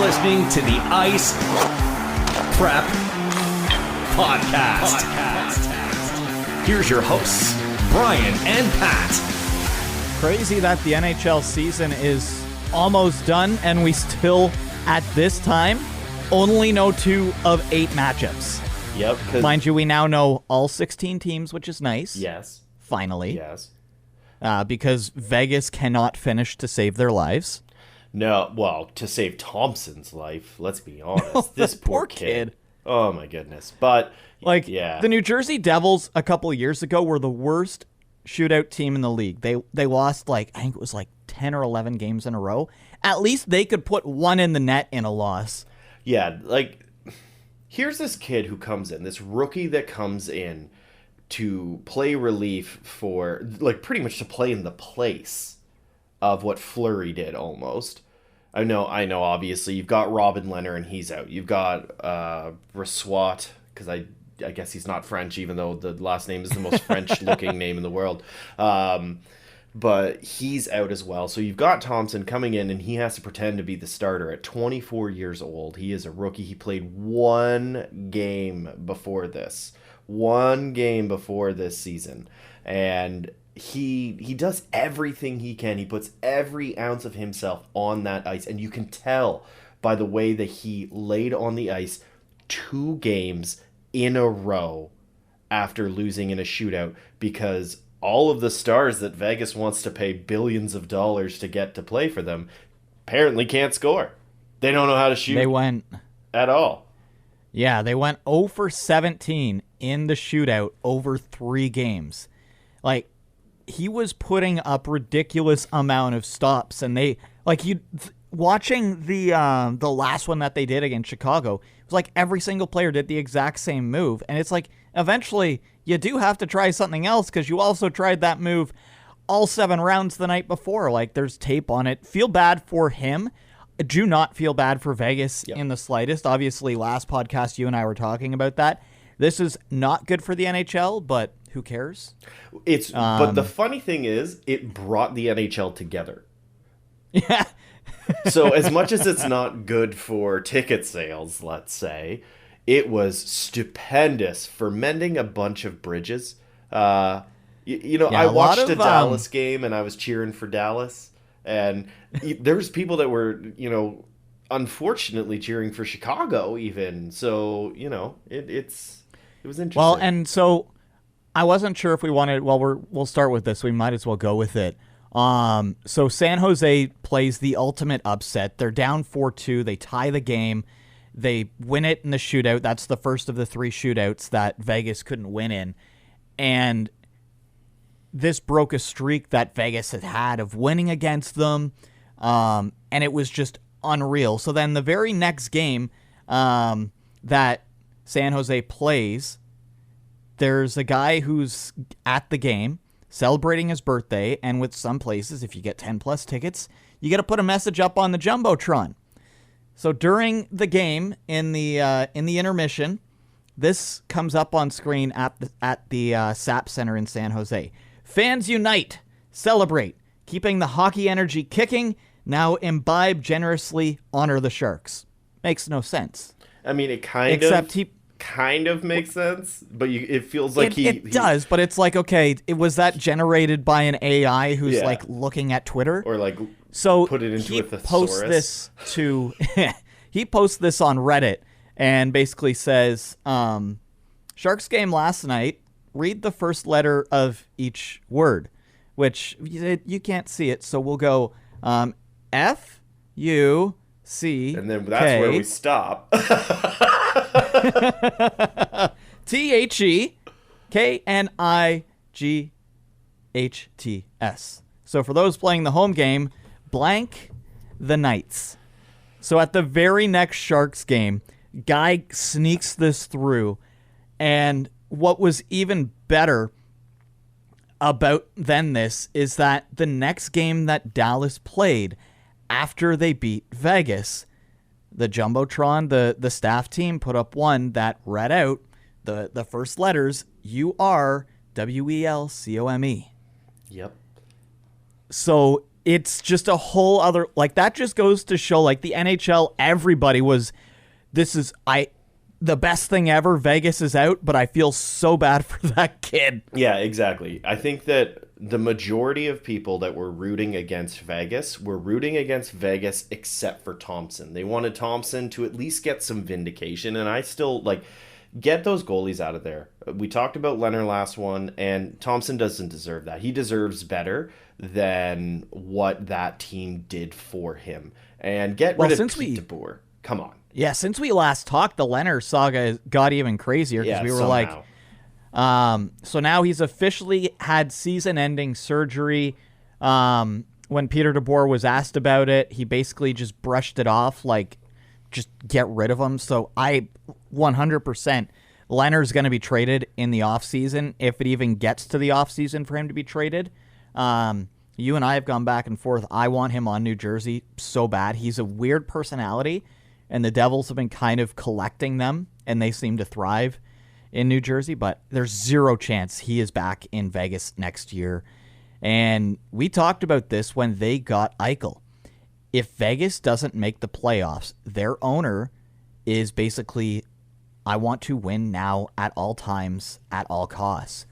listening to the Ice Prep Podcast. Here's your hosts, Brian and Pat. Crazy that the NHL season is almost done, and we still, at this time, only know 2 of 8 matchups. Yep. Mind you, we now know all 16 teams, which is nice. Yes. Finally. Yes. Because Vegas cannot finish to save their lives. No, well, to save Thompson's life, let's be honest. This poor kid. Oh, my goodness. But, yeah. The New Jersey Devils a couple of years ago were the worst shootout team in the league. They lost, I think it was 10 or 11 games in a row. At least they could put one in the net in a loss. Yeah, here's this kid who comes in, this rookie that comes in to play relief for, pretty much to play in the place of what Fleury did almost. I know, obviously, you've got Robin Lehner and he's out. You've got Brossoit, because I guess he's not French, even though the last name is the most French-looking name in the world. But he's out as well. So you've got Thompson coming in, and he has to pretend to be the starter at 24 years old. He is a rookie. He played one game before this. One game before this season. And he does everything he can. He puts every ounce of himself on that ice. And you can tell by the way that he laid on the ice 2 games in a row after losing in a shootout, because all of the stars that Vegas wants to pay billions of dollars to get to play for them apparently can't score. They don't know how to shoot. They went at all. Yeah, they went 0 for 17 in the shootout over 3 games. He was putting up ridiculous amount of stops, and they watching the last one that they did against Chicago, it was every single player did the exact same move, and it's eventually you do have to try something else, because you also tried that move all 7 rounds the night before. There's tape on it. Feel bad for him. Do not feel bad for Vegas in the slightest. Obviously, last podcast you and I were talking about that. This is not good for the NHL, but who cares? But the funny thing is, it brought the NHL together. Yeah. So as much as it's not good for ticket sales, let's say, it was stupendous for mending a bunch of bridges. I watched a Dallas game, and I was cheering for Dallas. And there was people that were, unfortunately cheering for Chicago even. So, it was interesting. Well, and so I wasn't sure if we wanted, we'll start with this. We might as well go with it. So San Jose plays the ultimate upset. They're down 4-2. They tie the game. They win it in the shootout. That's the first of the 3 shootouts that Vegas couldn't win in. And this broke a streak that Vegas had of winning against them. And it was just unreal. So then the very next game that San Jose plays, there's a guy who's at the game celebrating his birthday, and with some places, if you get 10+ tickets, you got to put a message up on the Jumbotron. So during the game, in the intermission, this comes up on screen at the SAP Center in San Jose. Fans unite, celebrate, keeping the hockey energy kicking. Now imbibe generously, honor the Sharks. Makes no sense. I mean, it kind of makes sense, but it feels like it does, but it's okay, was that generated by an AI who's looking at Twitter? Or so put it into he a thesaurus. Posts this to he posts this on Reddit and basically says, Sharks game last night, read the first letter of each word, which you can't see it, so we'll go F-U-C, and then that's where we stop. T-H-E-K-N-I-G-H-T-S. So for those playing the home game, blank the Knights. So at the very next Sharks game, guy sneaks this through, and what was even better about than this is that the next game that Dallas played after they beat Vegas, the Jumbotron, the staff team put up one that read out the first letters, UR WELCOME. Yep. So it's just a whole other, like, that just goes to show, like, the NHL, everybody was, the best thing ever, Vegas is out, but I feel so bad for that kid. Yeah, exactly. I think that the majority of people that were rooting against Vegas were rooting against Vegas except for Thompson. They wanted Thompson to at least get some vindication, and I still, like, get those goalies out of there. We talked about Leonard last one, and Thompson doesn't deserve that. He deserves better than what that team did for him. And get rid of Pete DeBoer. Come on. Yeah, since we last talked, the Leonard saga got even crazier because we were somehow. So now he's officially had season-ending surgery. When Peter DeBoer was asked about it, he basically just brushed it off, like, just get rid of him. So 100%, Leonard's going to be traded in the offseason, if it even gets to the offseason for him to be traded. You and I have gone back and forth. I want him on New Jersey so bad. He's a weird personality, and the Devils have been kind of collecting them, and they seem to thrive in New Jersey, but there's zero chance he is back in Vegas next year. And we talked about this when they got Eichel. If Vegas doesn't make the playoffs, their owner is basically, I want to win now at all times, at all costs.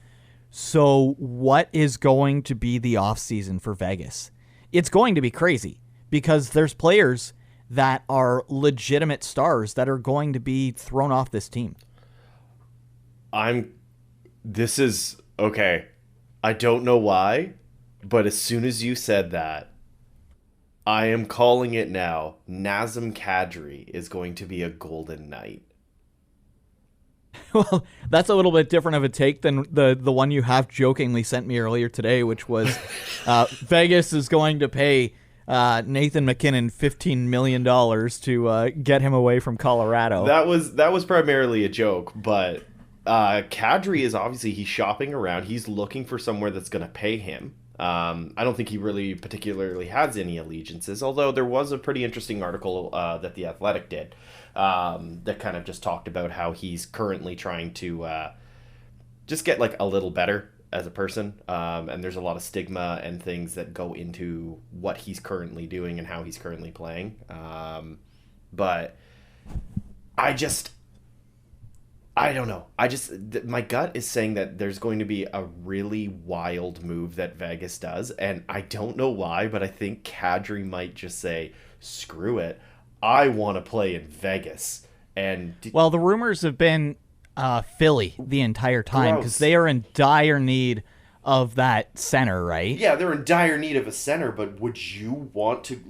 So what is going to be the offseason for Vegas? It's going to be crazy because there's players that are legitimate stars that are going to be thrown off this team. This is, okay, I don't know why, but as soon as you said that, I am calling it now. Nazem Kadri is going to be a Golden Knight. Well, that's a little bit different of a take than the one you half jokingly sent me earlier today, which was Vegas is going to pay Nathan McKinnon $15 million to get him away from Colorado. That was primarily a joke, but Kadri is obviously, he's shopping around. He's looking for somewhere that's going to pay him. I don't think he really particularly has any allegiances, although there was a pretty interesting article that The Athletic did that kind of just talked about how he's currently trying to just get like a little better as a person. And there's a lot of stigma and things that go into what he's currently doing and how he's currently playing. But I don't know. My gut is saying that there's going to be a really wild move that Vegas does, and I don't know why, but I think Kadri might just say, screw it, I want to play in Vegas. And well, the rumors have been Philly the entire time because they are in dire need of that center, right? Yeah, they're in dire need of a center, but would you want to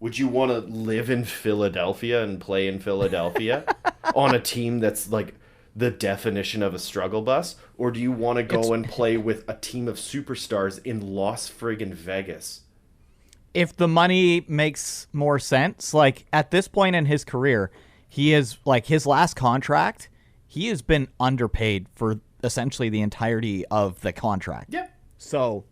live in Philadelphia and play in Philadelphia on a team that's like the definition of a struggle bus? Or do you want to go and play with a team of superstars in Las friggin' Vegas? If the money makes more sense, like at this point in his career, he is like his last contract, he has been underpaid for essentially the entirety of the contract. Yeah. So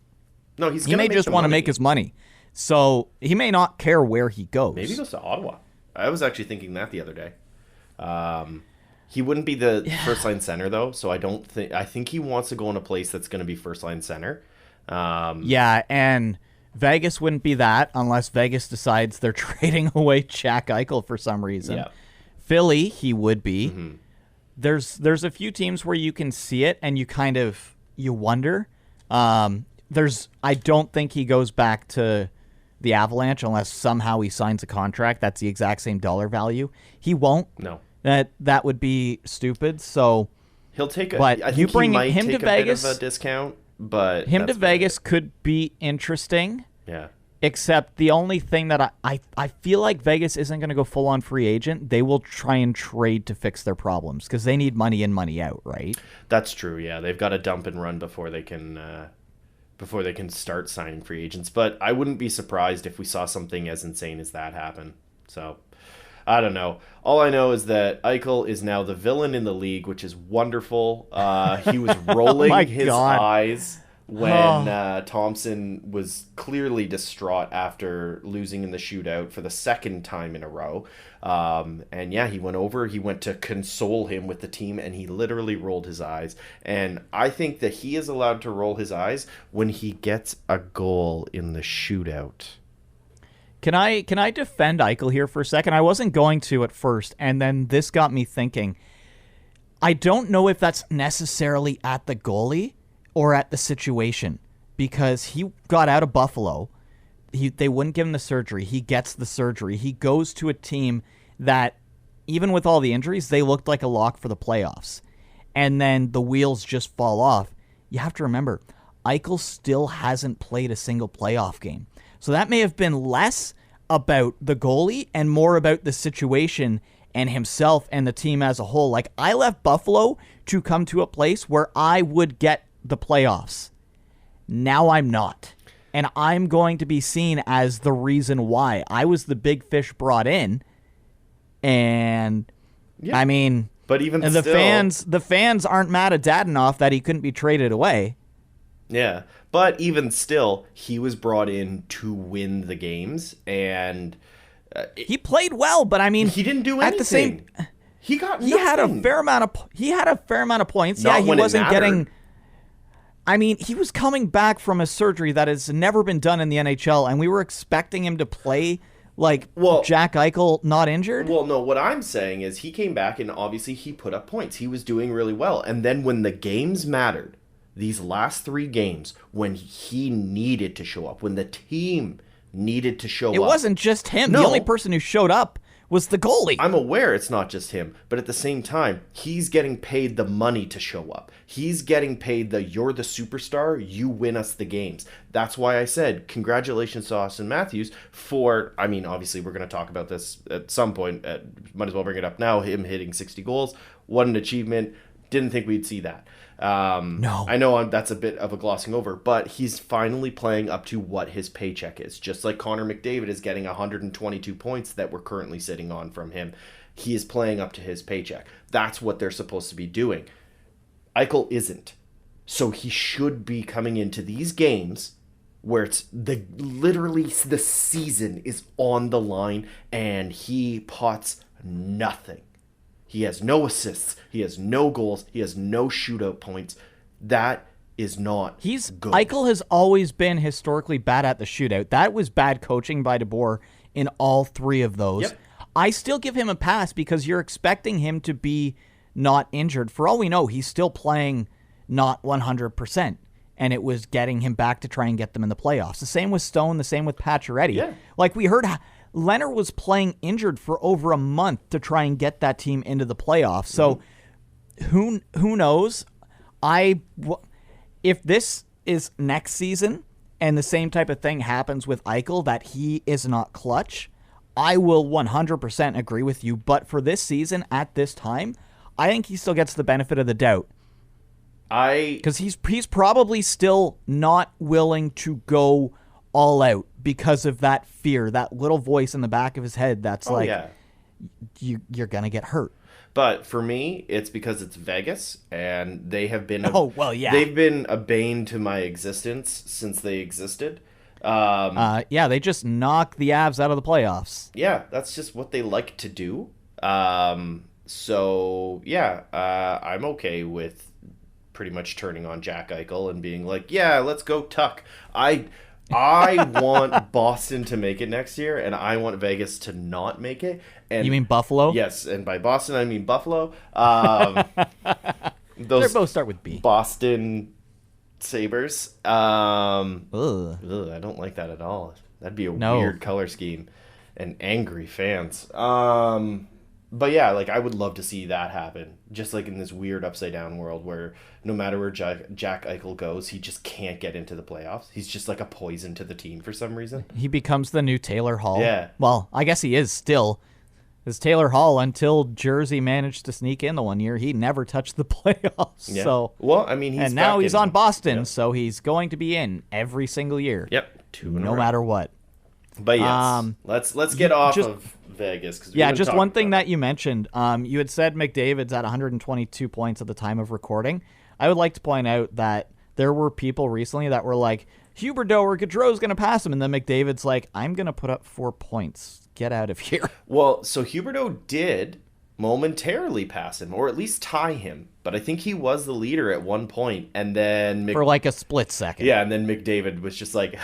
no, he may just want to make his money. So he may not care where he goes. Maybe he goes to Ottawa. I was actually thinking that the other day. He wouldn't be the first line center though, so I think he wants to go in a place that's going to be first line center. Yeah, and Vegas wouldn't be that unless Vegas decides they're trading away Jack Eichel for some reason. Yeah. Philly, he would be. Mm-hmm. There's a few teams where you can see it and you wonder. I don't think he goes back to the Avalanche unless somehow he signs a contract that's the exact same dollar value. He won't. No. That would be stupid. So he'll take but I you think bring he might him take to a Vegas, bit of a discount, but him to Vegas could be interesting. Yeah. Except the only thing that I feel like Vegas isn't going to go full on free agent. They will try and trade to fix their problems because they need money in, money out, right? That's true. Yeah, they've got to dump and run before they can start signing free agents. But I wouldn't be surprised if we saw something as insane as that happen. So I don't know. All I know is that Eichel is now the villain in the league, which is wonderful. He was rolling his eyes when Thompson was clearly distraught after losing in the shootout for the second time in a row. And yeah, he went over, he went to console him with the team, and he literally rolled his eyes. And I think that he is allowed to roll his eyes when he gets a goal in the shootout. Can I defend Eichel here for a second? I wasn't going to at first, and then this got me thinking. I don't know if that's necessarily at the goalie or at the situation, because he got out of Buffalo. They wouldn't give him the surgery. He gets the surgery. He goes to a team that, even with all the injuries, they looked like a lock for the playoffs. And then the wheels just fall off. You have to remember, Eichel still hasn't played a single playoff game. So that may have been less about the goalie and more about the situation and himself and the team as a whole. Like, I left Buffalo to come to a place where I would get the playoffs. Now I'm not. And I'm going to be seen as the reason why. I was the big fish brought in. And, yeah. I mean, but even the fans aren't mad at Dadonov that he couldn't be traded away. Yeah, but even still, he was brought in to win the games, and he played well. But I mean, he didn't do anything. At the same, he had a fair amount of points. Not yeah, he when it wasn't mattered. getting. I mean, he was coming back from a surgery that has never been done in the NHL, and we were expecting him to play like Jack Eichel not injured. Well, no, what I'm saying is he came back, and obviously he put up points. He was doing really well, and then when the games mattered. These last 3 games, when he needed to show up, when the team needed to show up. It wasn't just him. No. The only person who showed up was the goalie. I'm aware it's not just him, but at the same time, he's getting paid the money to show up. He's getting paid you're the superstar, you win us the games. That's why I said congratulations to Austin Matthews for, I mean, obviously we're going to talk about this at some point. Might as well bring it up now. Him hitting 60 goals. What an achievement. Didn't think we'd see that. No. I know that's a bit of a glossing over, but he's finally playing up to what his paycheck is. Just like Connor McDavid is getting 122 points that we're currently sitting on from him. He is playing up to his paycheck. That's what they're supposed to be doing. Eichel isn't. So he should be coming into these games where it's literally the season is on the line and he pots nothing. He has no assists. He has no goals. He has no shootout points. That is not good. Eichel has always been historically bad at the shootout. That was bad coaching by DeBoer in all 3 of those. Yep. I still give him a pass because you're expecting him to be not injured. For all we know, he's still playing not 100%. And it was getting him back to try and get them in the playoffs. The same with Stone, the same with Pacioretty. Yeah. Like we heard, Leonard was playing injured for over a month to try and get that team into the playoffs. So who knows? If this is next season and the same type of thing happens with Eichel, that he is not clutch, I will 100% agree with you. But for this season, at this time, I think he still gets the benefit of the doubt. Because he's probably still not willing to go all out because of that fear, that little voice in the back of his head that's you're going to get hurt. But for me, it's because it's Vegas, and they have been they've been a bane to my existence since they existed. They just knock the Avs out of the playoffs. Yeah, that's just what they like to do. I'm okay with pretty much turning on Jack Eichel and being like, yeah, let's go Tuck. I want Boston to make it next year, and I want Vegas to not make it. And you mean Buffalo? Yes, and by Boston, I mean Buffalo. They both start with B. Boston Sabres. Ugh. I don't like that at all. That'd be a weird color scheme. And angry fans. But yeah, like I would love to see that happen. Just like in this weird upside down world where no matter where Jack Eichel goes, he just can't get into the playoffs. He's just like a poison to the team for some reason. He becomes the new Taylor Hall. Yeah. Well, I guess he is still. Because Taylor Hall, until Jersey managed to sneak in the one year, he never touched the playoffs. Yeah. So, well, I mean, now he's on Boston, so he's going to be in every single year. Yep. No matter what. But yes, let's get off of Vegas. Just one thing that you mentioned. You had said McDavid's at 122 points at the time of recording. I would like to point out that there were people recently that were like, Huberdeau or Goudreau's going to pass him. And then McDavid's like, I'm going to put up 4 points. Get out of here. Well, so Huberdeau did momentarily pass him, or at least tie him. But I think he was the leader at one point, and then for like a split second. Yeah, and then McDavid was just like,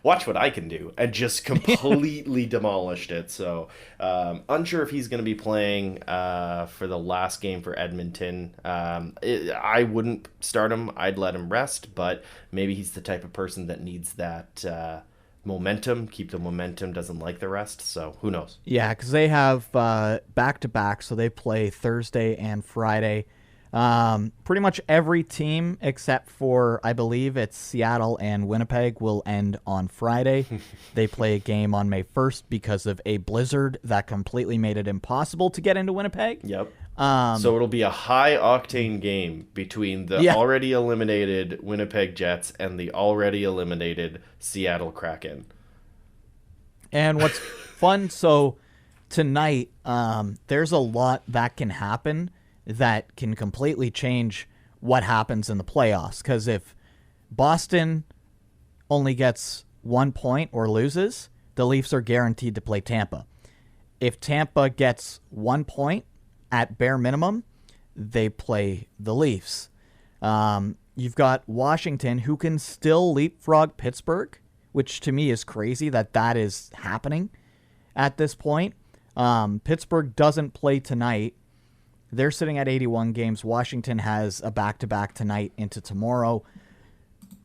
watch what I can do, and just completely demolished it. So unsure if he's going to be playing for the last game for Edmonton. I wouldn't start him. I'd let him rest, but maybe he's the type of person that needs that momentum, keep the momentum, doesn't like the rest, so who knows. Yeah, because they have back-to-back, so they play Thursday and Friday. Pretty much every team except for, I believe it's Seattle and Winnipeg, will end on Friday. They play a game on May 1st because of a blizzard that completely made it impossible to get into Winnipeg. Yep. So it'll be a high-octane game between the already eliminated Winnipeg Jets and the already eliminated Seattle Kraken. And what's fun, so tonight, there's a lot that can happen that can completely change what happens in the playoffs. Because if Boston only gets 1 point or loses, the Leafs are guaranteed to play Tampa. If Tampa gets 1 point, at bare minimum, they play the Leafs. You've got Washington, who can still leapfrog Pittsburgh, which to me is crazy that is happening at this point. Pittsburgh doesn't play tonight. They're sitting at 81 games. Washington has a back-to-back tonight into tomorrow.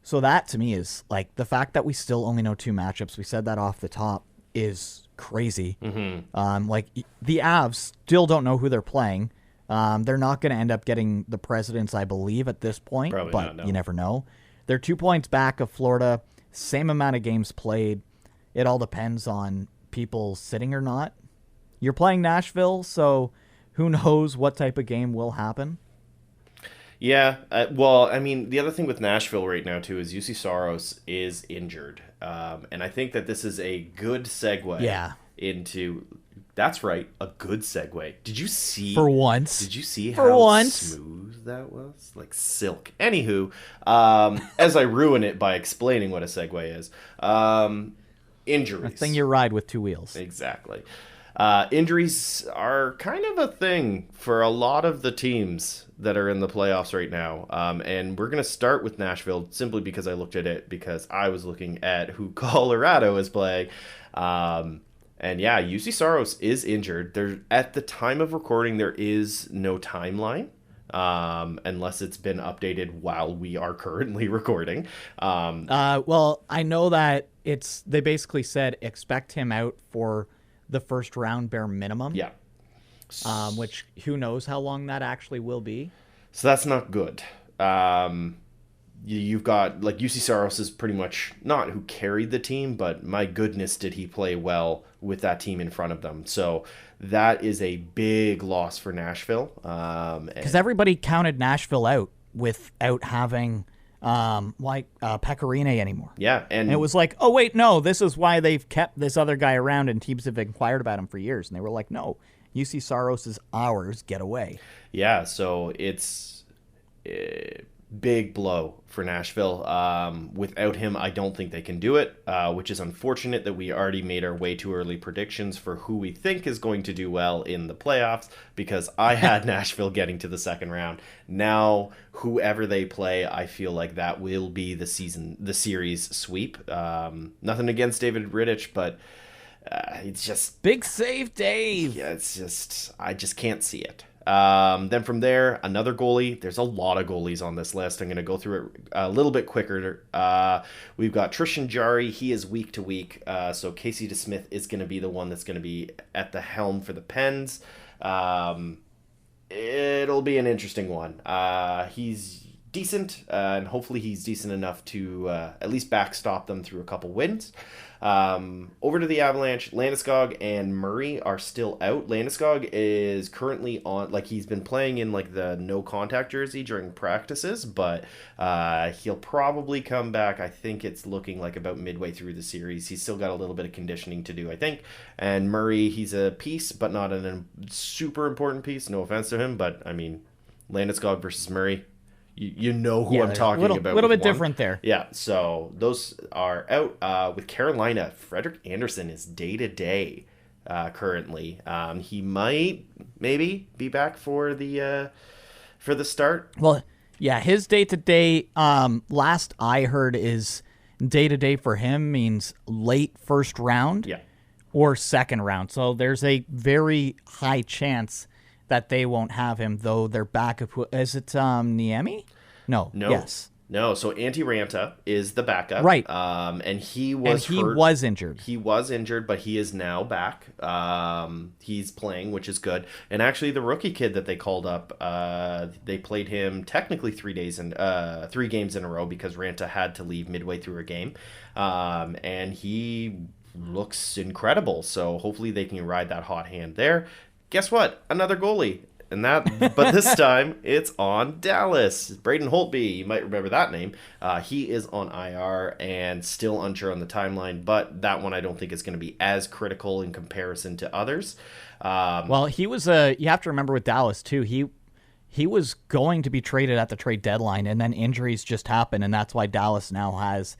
So that, to me, is like the fact that we still only know 2 matchups. We said that off the top is crazy. Like the Avs still don't know who they're playing. They're not going to end up getting the Presidents, I believe, at this point. Probably but not, no. You never know. They're 2 points back of Florida. Same amount of games played. It all depends on people sitting or not. You're playing Nashville, so who knows what type of game will happen. Yeah, well, I mean, the other thing with Nashville right now, too, is UC Saros is injured. And I think that this is a good segue into... That's right, a good segue. Did you see... For once. Did you see how smooth that was? Like silk. Anywho, as I ruin it by explaining what a segue is. Injuries. A thing you ride with 2 wheels. Exactly. Injuries are kind of a thing for a lot of the teams that are in the playoffs right now. And we're going to start with Nashville simply because I looked at it because I was looking at who Colorado is playing. And yeah, UC Saros is injured. At the time of recording, there is no timeline. Unless it's been updated while we are currently recording. Well, I know that they basically said expect him out for the first round bare minimum. Yeah. Which who knows how long that actually will be. So that's not good. You've got, like, UC Saros is pretty much not who carried the team, but my goodness, did he play well with that team in front of them. So that is a big loss for Nashville. Because everybody counted Nashville out without having Pecorine anymore. Yeah. And it was like, oh, wait, no, this is why they've kept this other guy around and teams have inquired about him for years. And they were like, no, UC Saros is ours, get away. Yeah, so it's a big blow for Nashville. Without him, I don't think they can do it, which is unfortunate that we already made our way too early predictions for who we think is going to do well in the playoffs, because I had Nashville getting to the second round. Now, whoever they play, I feel like that will be the series sweep. Nothing against David Rittich, but it's just... Big save, Dave! Yeah, it's just... I just can't see it. Then from there, another goalie. There's a lot of goalies on this list. I'm going to go through it a little bit quicker. We've got Tristan Jarry. He is week to week. So Casey DeSmith is going to be the one that's going to be at the helm for the Pens. It'll be an interesting one. He's decent, and hopefully he's decent enough to at least backstop them through a couple wins. Over to the Avalanche, Landeskog and Murray are still out. Landeskog is currently on, like, he's been playing in, like, the no contact jersey during practices, but he'll probably come back. I think it's looking like about midway through the series. He's still got a little bit of conditioning to do, I think. And Murray, he's a piece, but not a super important piece. No offense to him, but I mean, Landeskog versus Murray, you know who I'm talking about. A little bit with one. different there. Yeah, so those are out. With Carolina, Frederik Andersen is day-to-day currently. He might maybe be back for the start. Well, yeah, his day-to-day, last I heard, is day-to-day for him means late first round or second round. So there's a very high chance that they won't have him, though their backup, is it Niemi? No. Yes. No, so Antti Ranta is the backup. Right. And he was hurt. Was injured. He was injured, but he is now back. He's playing, which is good. And actually, the rookie kid that they called up, they played him technically 3 games in a row because Ranta had to leave midway through a game. And he looks incredible. So hopefully they can ride that hot hand there. Guess what? Another goalie. But this time it's on Dallas. Braden Holtby, you might remember that name. He is on IR and still unsure on the timeline, but that one I don't think is going to be as critical in comparison to others. Well, he was you have to remember with Dallas too. He was going to be traded at the trade deadline, and then injuries just happened, and that's why Dallas now has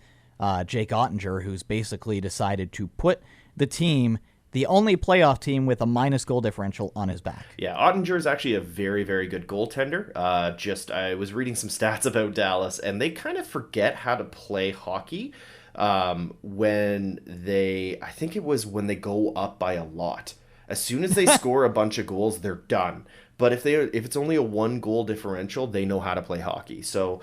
Jake Ottinger, who's basically decided to put the team, the only playoff team with a minus goal differential, on his back. Yeah, Ottinger is actually a very, very good goaltender. I was reading some stats about Dallas, and they kind of forget how to play hockey when they go up by a lot. As soon as they score a bunch of goals, they're done. But if it's only a 1-goal differential, they know how to play hockey. So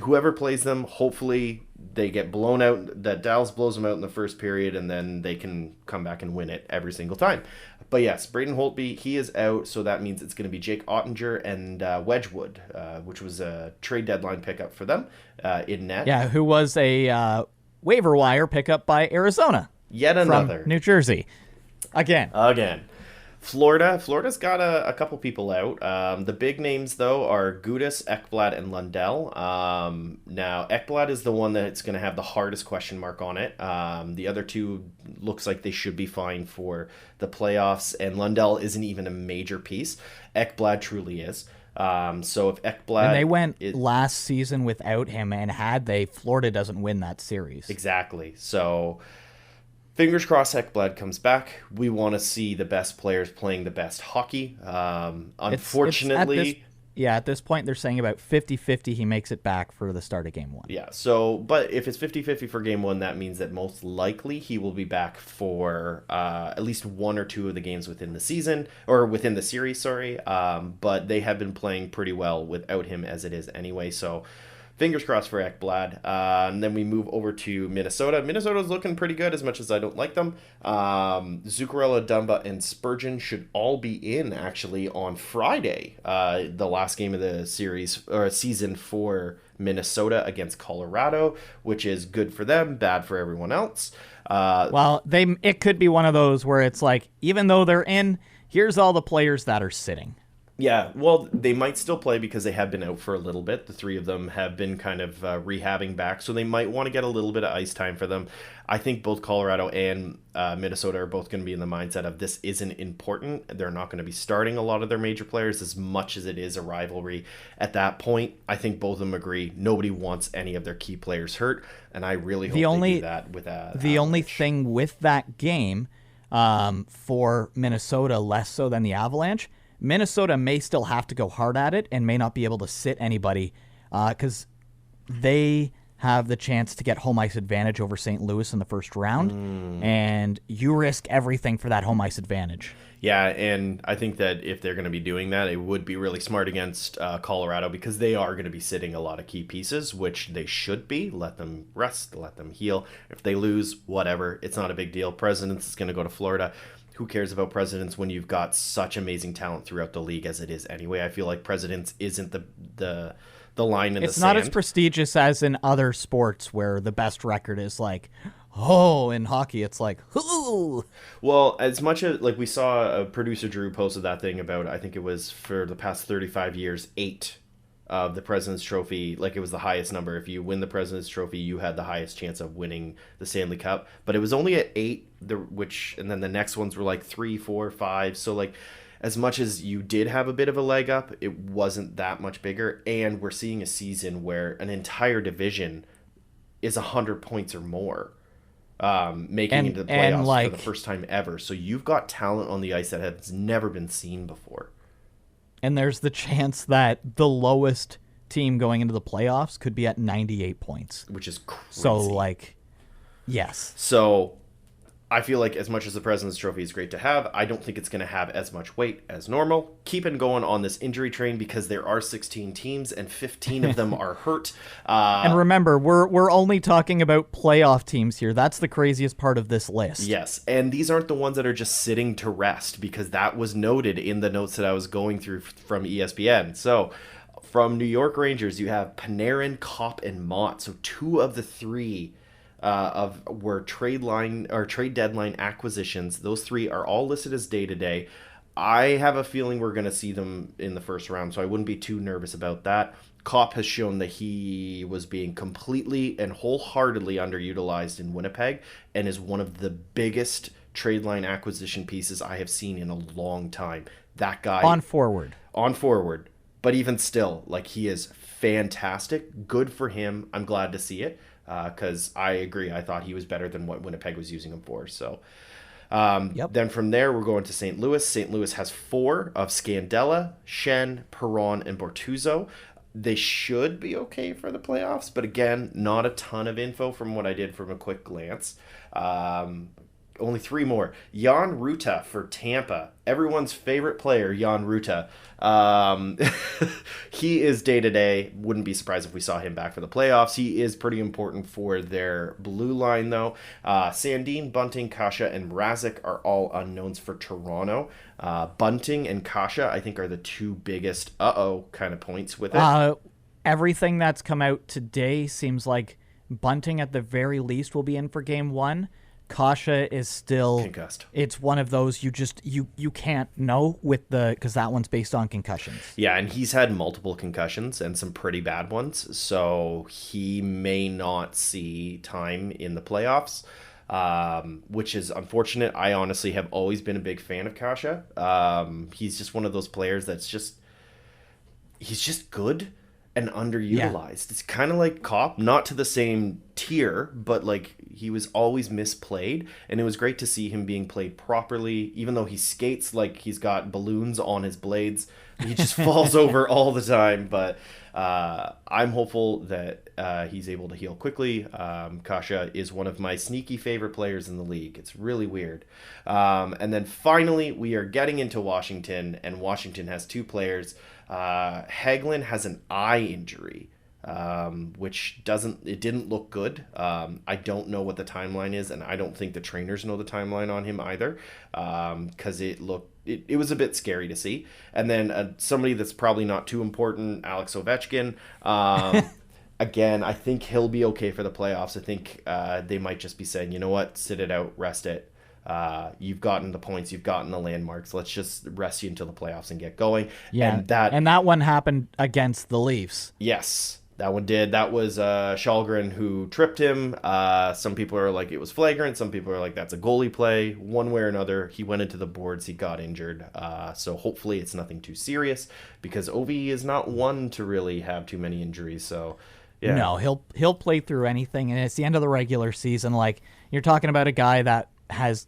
whoever plays them, hopefully they get blown out, that Dallas blows them out in the first period, and then they can come back and win it every single time. But yes, Braden Holtby, he is out, so that means it's going to be Jake Ottinger and Wedgwood, which was a trade deadline pickup for them in net. Yeah, who was a waiver wire pickup by Arizona. Yet another. From New Jersey. Again. Florida's got a couple people out. The big names, though, are Gudas, Ekblad, and Lundell. Now, Ekblad is the one that's going to have the hardest question mark on it. The other two looks like they should be fine for the playoffs, and Lundell isn't even a major piece. Ekblad truly is. So if Ekblad... And they went last season without him, and Florida doesn't win that series. Exactly. So... fingers crossed Ekblad comes back. We want to see the best players playing the best hockey. Unfortunately... at this point, they're saying about 50-50 he makes it back for the start of Game 1. Yeah, so, but if it's 50-50 for Game 1, that means that most likely he will be back for at least 1 or 2 of the games within the season, or within the series, sorry. But they have been playing pretty well without him as it is anyway, so... fingers crossed for Ekblad. And then we move over to Minnesota. Minnesota's looking pretty good, as much as I don't like them. Zuccarello, Dumba, and Spurgeon should all be in, actually, on Friday. The last game of the season for Minnesota against Colorado, which is good for them, bad for everyone else. It could be one of those where it's like, even though they're in, here's all the players that are sitting. Yeah, well, they might still play because they have been out for a little bit. The 3 of them have been kind of rehabbing back, so they might want to get a little bit of ice time for them. I think both Colorado and Minnesota are both going to be in the mindset of this isn't important. They're not going to be starting a lot of their major players as much as it is a rivalry. At that point, I think both of them agree nobody wants any of their key players hurt, and I really hope they do that with the only thing with that game for Minnesota, less so than the Avalanche, Minnesota may still have to go hard at it and may not be able to sit anybody because they have the chance to get home ice advantage over St. Louis in the first round, and you risk everything for that home ice advantage. Yeah, and I think that if they're going to be doing that, it would be really smart against Colorado because they are going to be sitting a lot of key pieces, which they should be. Let them rest, let them heal. If they lose, whatever. It's not a big deal. Presidents is going to go to Florida. Who cares about Presidents when you've got such amazing talent throughout the league as it is anyway? I feel like Presidents isn't the line in the sand. It's not as prestigious as in other sports where the best record is like, oh, in hockey it's like, ooh. Well, as much as like we saw producer Drew posted that thing about, I think it was for the past 35 years, 8 of the President's Trophy, like it was the highest number. If you win the President's Trophy, you had the highest chance of winning the Stanley Cup. But it was only at 8, and then the next ones were like 3, 4, 5. So like as much as you did have a bit of a leg up, it wasn't that much bigger. And we're seeing a season where an entire division is 100 points or more, making into the playoffs for the first time ever. So you've got talent on the ice that has never been seen before. And there's the chance that the lowest team going into the playoffs could be at 98 points. Which is crazy. So, yes. So I feel like as much as the President's Trophy is great to have, I don't think it's going to have as much weight as normal. Keeping going on this injury train because there are 16 teams and 15 of them are hurt. And remember, we're only talking about playoff teams here. That's the craziest part of this list. Yes, and these aren't the ones that are just sitting to rest, because that was noted in the notes that I was going through from ESPN. So from New York Rangers, you have Panarin, Kopp, and Mott. So 2 of the 3 were trade deadline acquisitions. Those 3 are all listed as day-to-day. I have a feeling we're going to see them in the first round, so I wouldn't be too nervous about that. Kopp has shown that he was being completely and wholeheartedly underutilized in Winnipeg and is one of the biggest trade line acquisition pieces I have seen in a long time. That guy... On forward. But even still, he is fantastic. Good for him. I'm glad to see it. Because I agree, I thought he was better than what Winnipeg was using him for. So Then from there, we're going to St. Louis. St. Louis has 4 of Scandella, Shen, Perron, and Bortuzzo. They should be okay for the playoffs, but again, not a ton of info from what I did from a quick glance. Only 3 more. Jan Ruta for Tampa. Everyone's favorite player, Jan Ruta. He is day-to-day. Wouldn't be surprised if we saw him back for the playoffs. He is pretty important for their blue line, though. Sandin, Bunting, Kasha, and Mrazek are all unknowns for Toronto. Bunting and Kasha, I think, are the 2 biggest kind of points with it. Everything that's come out today seems like Bunting, at the very least, will be in for Game 1. Kasha is still concussed. It's one of those you can't know because that one's based on concussions. Yeah, and he's had multiple concussions and some pretty bad ones, so he may not see time in the playoffs, which is unfortunate. I honestly have always been a big fan of Kasha. He's just one of those players he's just good and underutilized. It's kind of like Kopp, not to the same tier, but he was always misplayed, and it was great to see him being played properly. Even though he skates like he's got balloons on his blades, he just falls over all the time. But I'm hopeful that he's able to heal quickly. Kasha is one of my sneaky favorite players in the league. It's really weird. And then finally, we are getting into Washington, and Washington has 2 players. Hagelin has an eye injury, which didn't look good. I don't know what the timeline is, and I don't think the trainers know the timeline on him either, because it was a bit scary to see. And then somebody that's probably not too important, Alex Ovechkin. Again, I think he'll be okay for the playoffs. I think they might just be saying, you know what, sit it out, rest it. You've gotten the points, you've gotten the landmarks. Let's just rest you until the playoffs and get going. Yeah, and that one happened against the Leafs. Yes, that one did. That was Shalgren who tripped him. Some people are like it was flagrant. Some people are like that's a goalie play. One way or another, he went into the boards. He got injured. So hopefully it's nothing too serious, because Ovi is not one to really have too many injuries. So yeah. No, he'll play through anything, and it's the end of the regular season. You're talking about a guy that has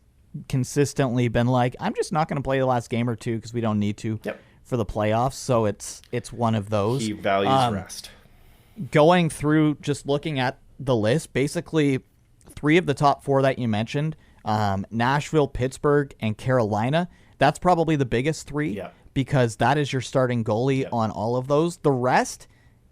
consistently been I'm just not going to play the last game or 2 because we don't need to for the playoffs. So it's one of those. He values rest. Going through, just looking at the list, basically 3 of the top 4 that you mentioned, Nashville, Pittsburgh, and Carolina. That's probably the biggest 3 because that is your starting goalie on all of those. The rest,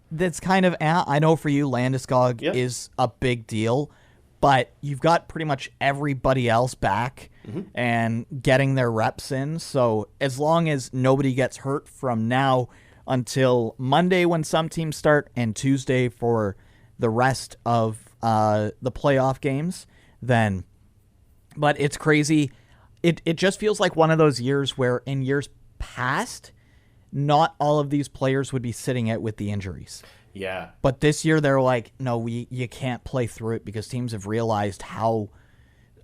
that's kind of, I know for you, Landeskog is a big deal. But you've got pretty much everybody else back and getting their reps in. So as long as nobody gets hurt from now until Monday when some teams start and Tuesday for the rest of the playoff games, then. But it's crazy. It just feels like one of those years where in years past, not all of these players would be sitting out with the injuries. Yeah. But this year they're like, no, you can't play through it because teams have realized how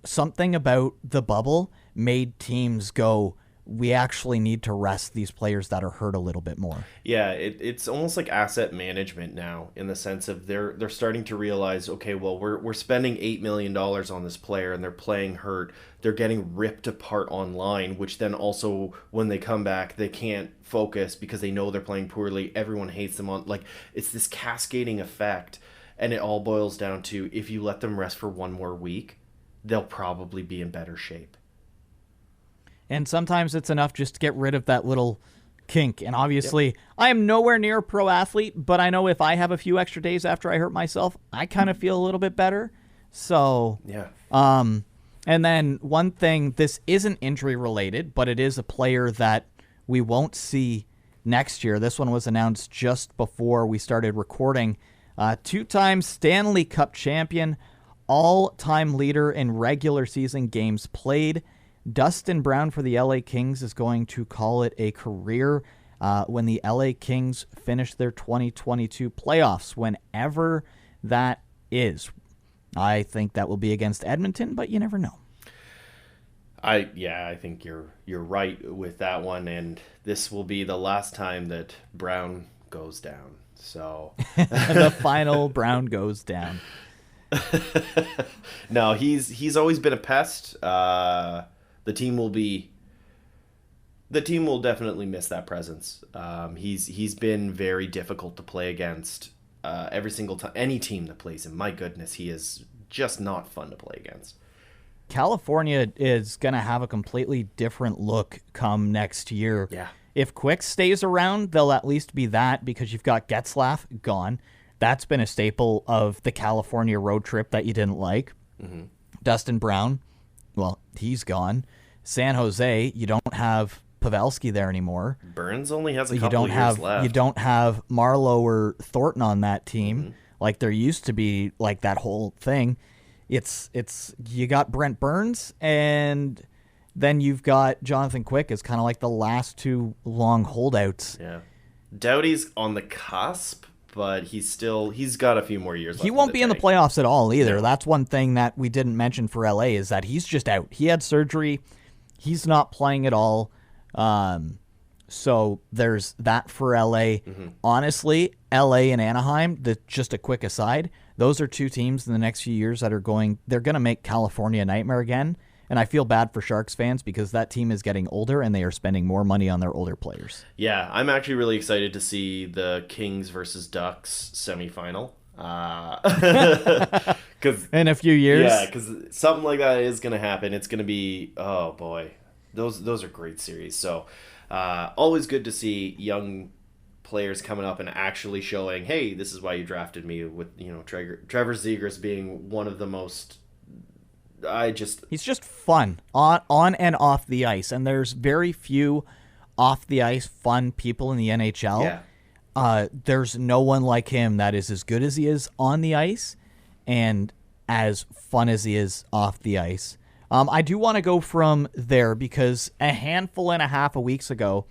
something about the bubble made teams go, we actually need to rest these players that are hurt a little bit more. Yeah, it's almost like asset management now, in the sense of they're starting to realize, okay, well, we're spending $8 million on this player and they're playing hurt. They're getting ripped apart online, which then also when they come back, they can't focus because they know they're playing poorly. Everyone hates them on, like, it's this cascading effect, and it all boils down to, if you let them rest for one more week, they'll probably be in better shape. And sometimes it's enough just to get rid of that little kink. And obviously, I am nowhere near a pro athlete, but I know if I have a few extra days after I hurt myself, I kind of feel a little bit better. So, yeah. And then one thing, this isn't injury related, but it is a player that we won't see next year. This one was announced just before we started recording. Two-time Stanley Cup champion, all-time leader in regular season games played. Dustin Brown for the LA Kings is going to call it a career when the LA Kings finish their 2022 playoffs, whenever that is. I think that will be against Edmonton, but you never know. I think you're right with that one, and this will be the last time that Brown goes down. So the final Brown goes down. No, he's always been a pest. The team will definitely miss that presence. He's been very difficult to play against every single time. Any team that plays him, my goodness, he is just not fun to play against. California is going to have a completely different look come next year. Yeah. If Quick stays around, they'll at least be that, because you've got Getzlaf gone. That's been a staple of the California road trip that you didn't like. Mm-hmm. Dustin Brown, well, he's gone. San Jose, you don't have Pavelski there anymore. Burns only has a couple of years left. You don't have Marlowe or Thornton on that team like there used to be, like that whole thing. It's you got Brent Burns, and then you've got Jonathan Quick as kind of like the last two long holdouts. Yeah. Doughty's on the cusp, but he's got a few more years left. He won't be in the playoffs at all either. No. That's one thing that we didn't mention for LA, is that he's just out. He had surgery. He's not playing at all. So there's that for LA. Honestly, LA and Anaheim, just a quick aside, those are two teams in the next few years that they're going to make California a nightmare again. And I feel bad for Sharks fans because that team is getting older and they are spending more money on their older players. Yeah, I'm actually really excited to see the Kings versus Ducks semifinal. Cause, in a few years. Yeah, because something like that is going to happen. It's going to be, oh boy, those are great series. So always good to see young players coming up and actually showing, hey, this is why you drafted me, with Trevor Zegras being one of the most. He's just fun on and off the ice, and there's very few off the ice fun people in the NHL. Yeah. There's no one like him that is as good as he is on the ice and as fun as he is off the ice. I do want to go from there because a handful and a half of weeks ago,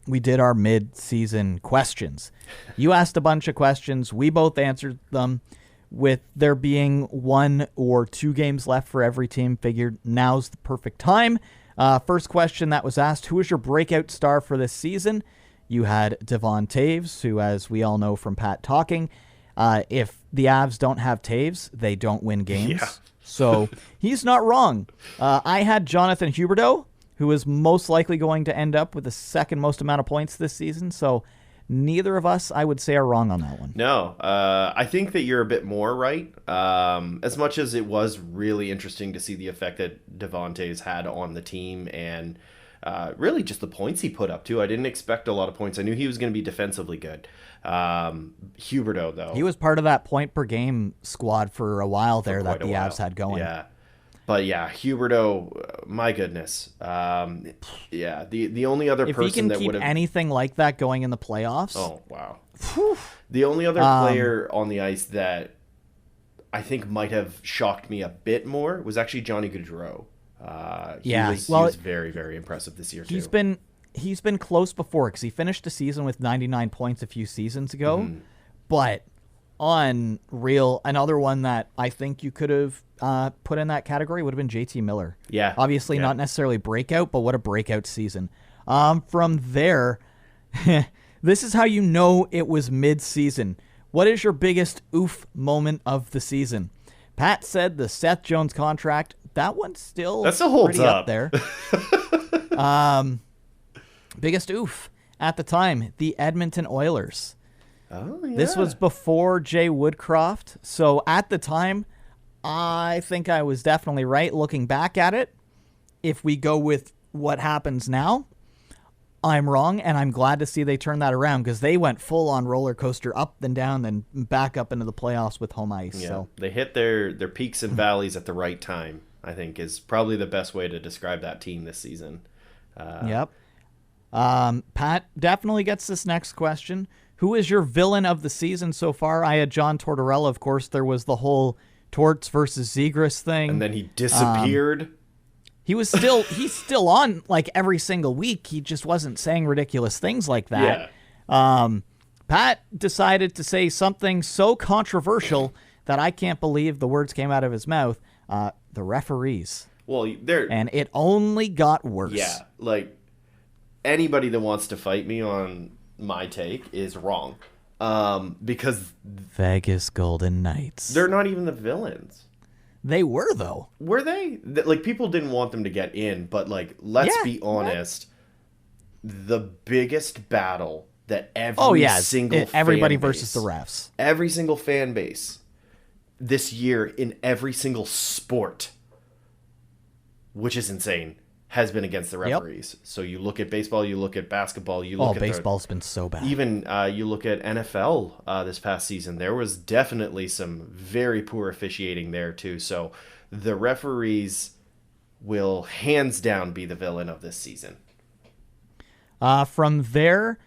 we did our mid-season questions. You asked a bunch of questions. We both answered them. With there being 1 or 2 games left for every team, figured now's the perfect time. First question that was asked, who is your breakout star for this season? You had Devon Toews, who, as we all know from Pat talking, if the Avs don't have Toews, they don't win games. Yeah. So he's not wrong. I had Jonathan Huberdeau, who is most likely going to end up with the second most amount of points this season. So neither of us, I would say, are wrong on that one. No, I think that you're a bit more right. As much as it was really interesting to see the effect that Devontae's had on the team and really just the points he put up, too. I didn't expect a lot of points. I knew he was going to be defensively good. Huberdeau, though. He was part of that point-per-game squad for a while there that the Avs had going. Yeah. But yeah, Huberdeau, my goodness. Yeah, the only other person that would have... If he can keep anything like that going in the playoffs... Oh, wow. The only other player on the ice that I think might have shocked me a bit more was actually Johnny Goudreau. He was very, very impressive this year, too. He's been close before because he finished the season with 99 points a few seasons ago. But Unreal. Another one that I think you could have put in that category would have been JT Miller. Yeah. Obviously not necessarily breakout, but what a breakout season. From there, this is how you know it was mid-season. What is your biggest oof moment of the season? Pat said the Seth Jones contract. That one still holds pretty up there. Biggest oof at the time, the Edmonton Oilers. Oh, yeah. This was before Jay Woodcroft. So at the time, I think I was definitely right looking back at it. If we go with what happens now, I'm wrong, and I'm glad to see they turned that around because they went full on roller coaster up and down, then back up into the playoffs with home ice. Yeah, so they hit their peaks and valleys at the right time, I think, is probably the best way to describe that team this season. Yep. Pat definitely gets this next question. Who is your villain of the season so far? I had John Tortorella, of course. There was the whole Torts versus Zegras thing. And then he disappeared. He's still on like every single week. He just wasn't saying ridiculous things like that. Yeah. Pat decided to say something so controversial that I can't believe the words came out of his mouth. The referees. Well, and it only got worse. Yeah, like anybody that wants to fight me on my take is wrong. Because Vegas Golden Knights. They're not even the villains. They were, though. Were they? Like, people didn't want them to get in, but, like, let's be honest. The biggest battle that everybody versus the refs. Every single fan base this year in every single sport, which is insane, has been against the referees. So you look at baseball, you look at basketball, you look at baseball's been so bad. Even you look at NFL this past season, there was definitely some very poor officiating there too. So the referees will hands down be the villain of this season. From there,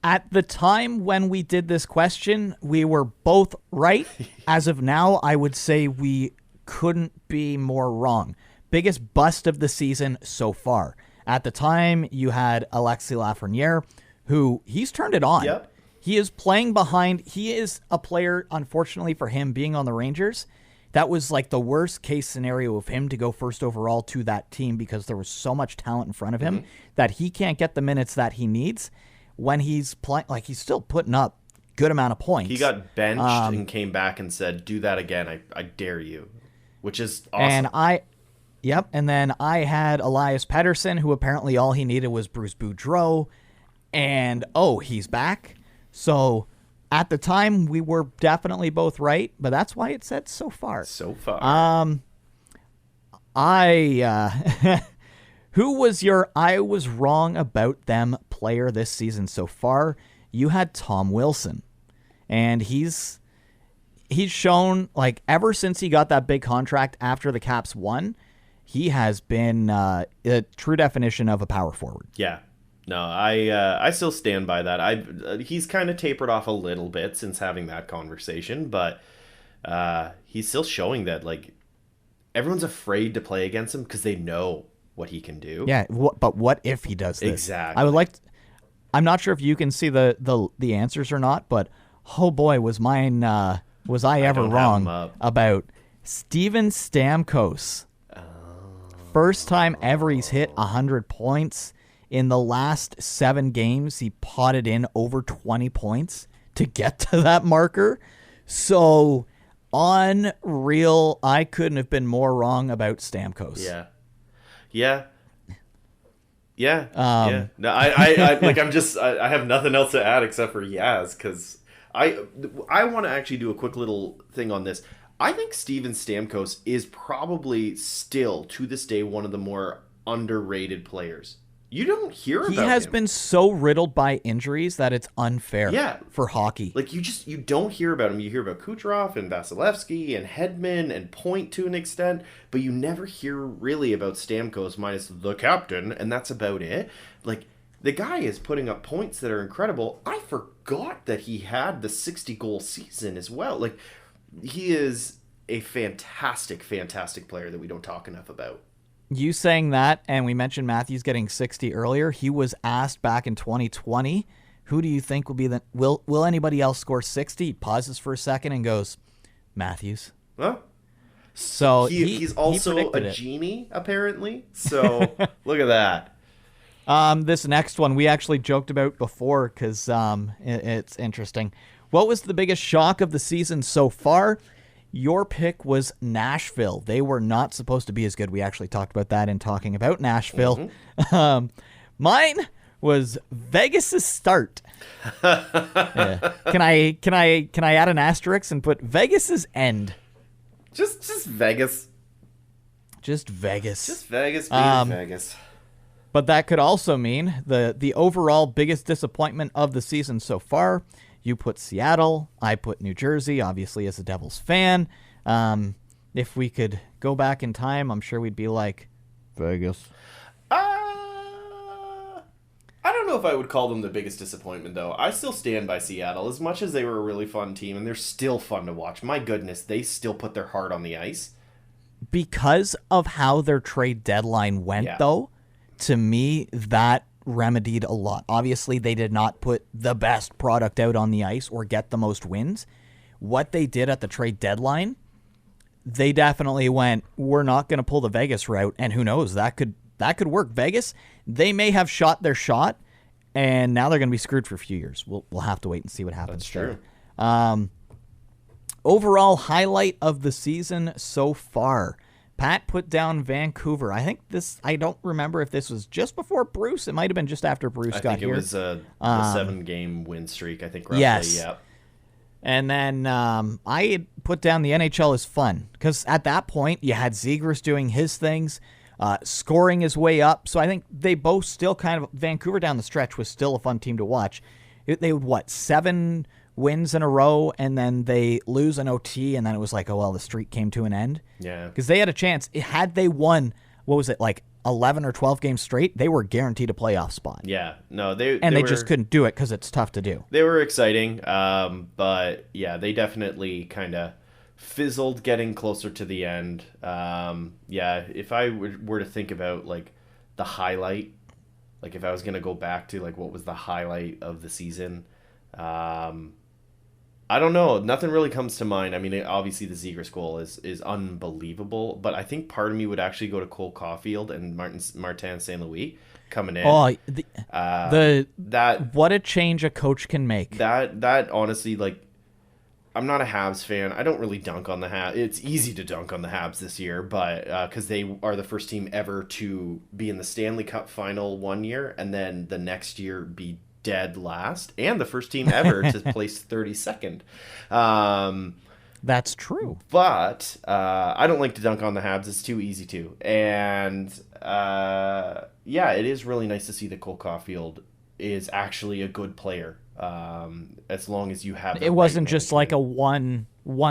at the time when we did this question, we were both right. As of now, I would say we couldn't be more wrong. Biggest bust of the season so far. At the time, you had Alexis Lafreniere, who he's turned it on. Yep. He is playing behind. He is a player, unfortunately for him, being on the Rangers. That was like the worst case scenario of him to go first overall to that team because there was so much talent in front of him that he can't get the minutes that he needs when he's playing. Like, he's still putting up good amount of points. He got benched and came back and said, "Do that again. I dare you," which is awesome. And then I had Elias Pettersson, who apparently all he needed was Bruce Goudreau, and he's back. So at the time, we were definitely both right, but that's why it said so far. So far. Who was your I was wrong about them player this season so far? You had Tom Wilson, and he's shown, like, ever since he got that big contract after the Caps won, he has been a true definition of a power forward. Yeah. No, I still stand by that. He's kind of tapered off a little bit since having that conversation, but he's still showing that, like, everyone's afraid to play against him because they know what he can do. Yeah, but what if he does this? Exactly. I'm not sure if you can see the answers or not, but oh boy, was I ever wrong about Steven Stamkos. First time ever he's hit 100 points. In the last 7 games, he potted in over 20 points to get to that marker. So, unreal. I couldn't have been more wrong about Stamkos. Yeah. No, I have nothing else to add except for yes, because I want to actually do a quick little thing on this. I think Steven Stamkos is probably still, to this day, one of the more underrated players. You don't hear about him. He has been so riddled by injuries that it's unfair for hockey. Like, you don't hear about him. You hear about Kucherov and Vasilevsky and Hedman and Point to an extent, but you never hear really about Stamkos minus the captain, and that's about it. Like, the guy is putting up points that are incredible. I forgot that he had the 60-goal season as well. Like, he is a fantastic, fantastic player that we don't talk enough about. You saying that, and we mentioned Matthews getting 60 earlier, he was asked back in 2020 who do you think will be the will anybody else score 60? He pauses for a second and goes, Matthews. Huh? So he's also a genie, apparently. So look at that. This next one we actually joked about before because it's interesting. What was the biggest shock of the season so far? Your pick was Nashville. They were not supposed to be as good. We actually talked about that in talking about Nashville. Mm-hmm. Mine was Vegas's start. Yeah. Can I add an asterisk and put Vegas's end? Just Vegas. Just Vegas. Just Vegas being Vegas. But that could also mean the overall biggest disappointment of the season so far. You put Seattle. I put New Jersey, obviously as a Devils fan. If we could go back in time, I'm sure we'd be like, Vegas. I don't know if I would call them the biggest disappointment, though. I still stand by Seattle. As much as they were a really fun team, and they're still fun to watch. My goodness, they still put their heart on the ice. Because of how their trade deadline went, though, to me, that remedied a lot. Obviously, they did not put the best product out on the ice or get the most wins. What they did at the trade deadline, they definitely went, we're not going to pull the Vegas route, and who knows, that could work. Vegas, they may have shot their shot, and now they're going to be screwed for a few years. We'll have to wait and see what happens. That's true. Overall highlight of the season so far. Pat put down Vancouver. I don't remember if this was just before Bruce. It might have been just after Bruce got here. I think it was the 7-game win streak, I think, roughly. Yes. Yep. And then I had put down the NHL is fun because at that point you had Zegras doing his things, scoring his way up. So I think they both still kind of, Vancouver down the stretch was still a fun team to watch. They would, 7 wins in a row, and then they lose an OT, and then it was like, oh, well, the streak came to an end. Yeah. Because they had a chance. Had they won, what was it, like 11 or 12 games straight, they were guaranteed a playoff spot. Yeah. No, they just couldn't do it because it's tough to do. They were exciting, but yeah, they definitely kind of fizzled getting closer to the end. Yeah, if I were to think about, like, the highlight, like if I was going to go back to, like, what was the highlight of the season, I don't know. Nothing really comes to mind. I mean, obviously the Zegras goal is unbelievable, but I think part of me would actually go to Cole Caulfield and Martin St. Louis coming in. Oh, that what a change a coach can make. That honestly, like, I'm not a Habs fan. I don't really dunk on the Habs. It's easy to dunk on the Habs this year, but because they are the first team ever to be in the Stanley Cup final one year and then the next year be dead last, and the first team ever to place 32nd. That's true. But I don't like to dunk on the Habs. It's too easy to. And yeah, it is really nice to see that Cole Caulfield is actually a good player. As long as you have, it wasn't just like a one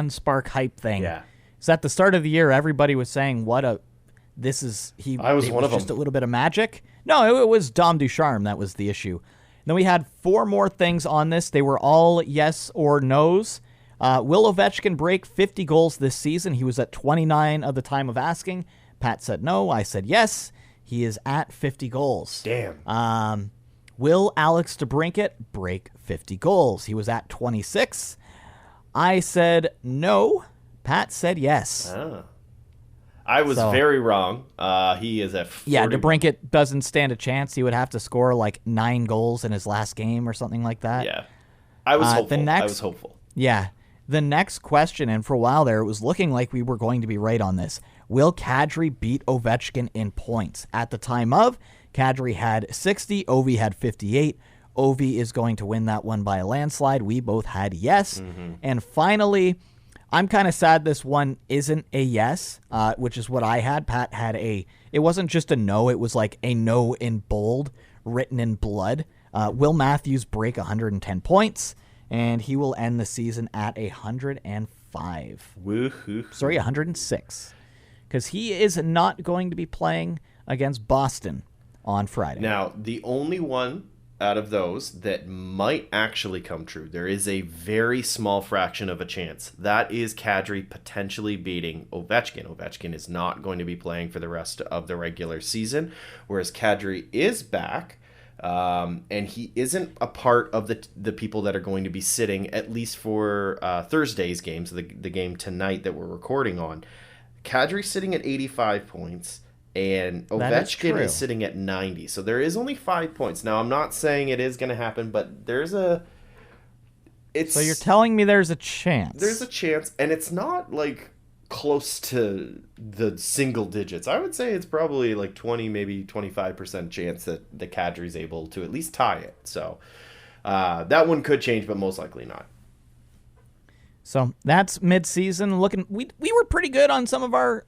spark hype thing. Yeah. So at the start of the year, everybody was saying, I was one of them. Just a little bit of magic. No, it was Dom Ducharme that was the issue. Then we had 4 more things on this. They were all yes or no's. Will Ovechkin break 50 goals this season? He was at 29 at the time of asking. Pat said no. I said yes. He is at 50 goals. Damn. Will Alex DeBrincat break 50 goals? He was at 26. I said no. Pat said yes. I was very wrong. He is at 40. Yeah, DeBrincat doesn't stand a chance. He would have to score like 9 goals in his last game or something like that. Yeah. I was hopeful. Yeah. The next question, and for a while there, it was looking like we were going to be right on this. Will Kadri beat Ovechkin in points? At the time of, Kadri had 60, Ovi had 58. Ovi is going to win that one by a landslide. We both had yes. Mm-hmm. And finally, I'm kind of sad this one isn't a yes, which is what I had. Pat had it wasn't just a no, it was like a no in bold, written in blood. Will Matthews break 110 points, and he will end the season at 105. Woo-hoo. Sorry, 106. Because he is not going to be playing against Boston on Friday. Now, the only one out of those that might actually come true, there is a very small fraction of a chance. That is Kadri potentially beating Ovechkin. Ovechkin is not going to be playing for the rest of the regular season, whereas Kadri is back. And he isn't a part of the people that are going to be sitting, at least for Thursday's game, so the game tonight that we're recording on. Kadri's sitting at 85 points, and Ovechkin is sitting at 90. So there is only 5 points. Now, I'm not saying it is going to happen, but there's a... So you're telling me there's a chance? There's a chance, and it's not, like, close to the single digits. I would say it's probably, like, 20, maybe 25% chance that the Kadri's able to at least tie it. So that one could change, but most likely not. So that's midseason. Looking, we were pretty good on some of our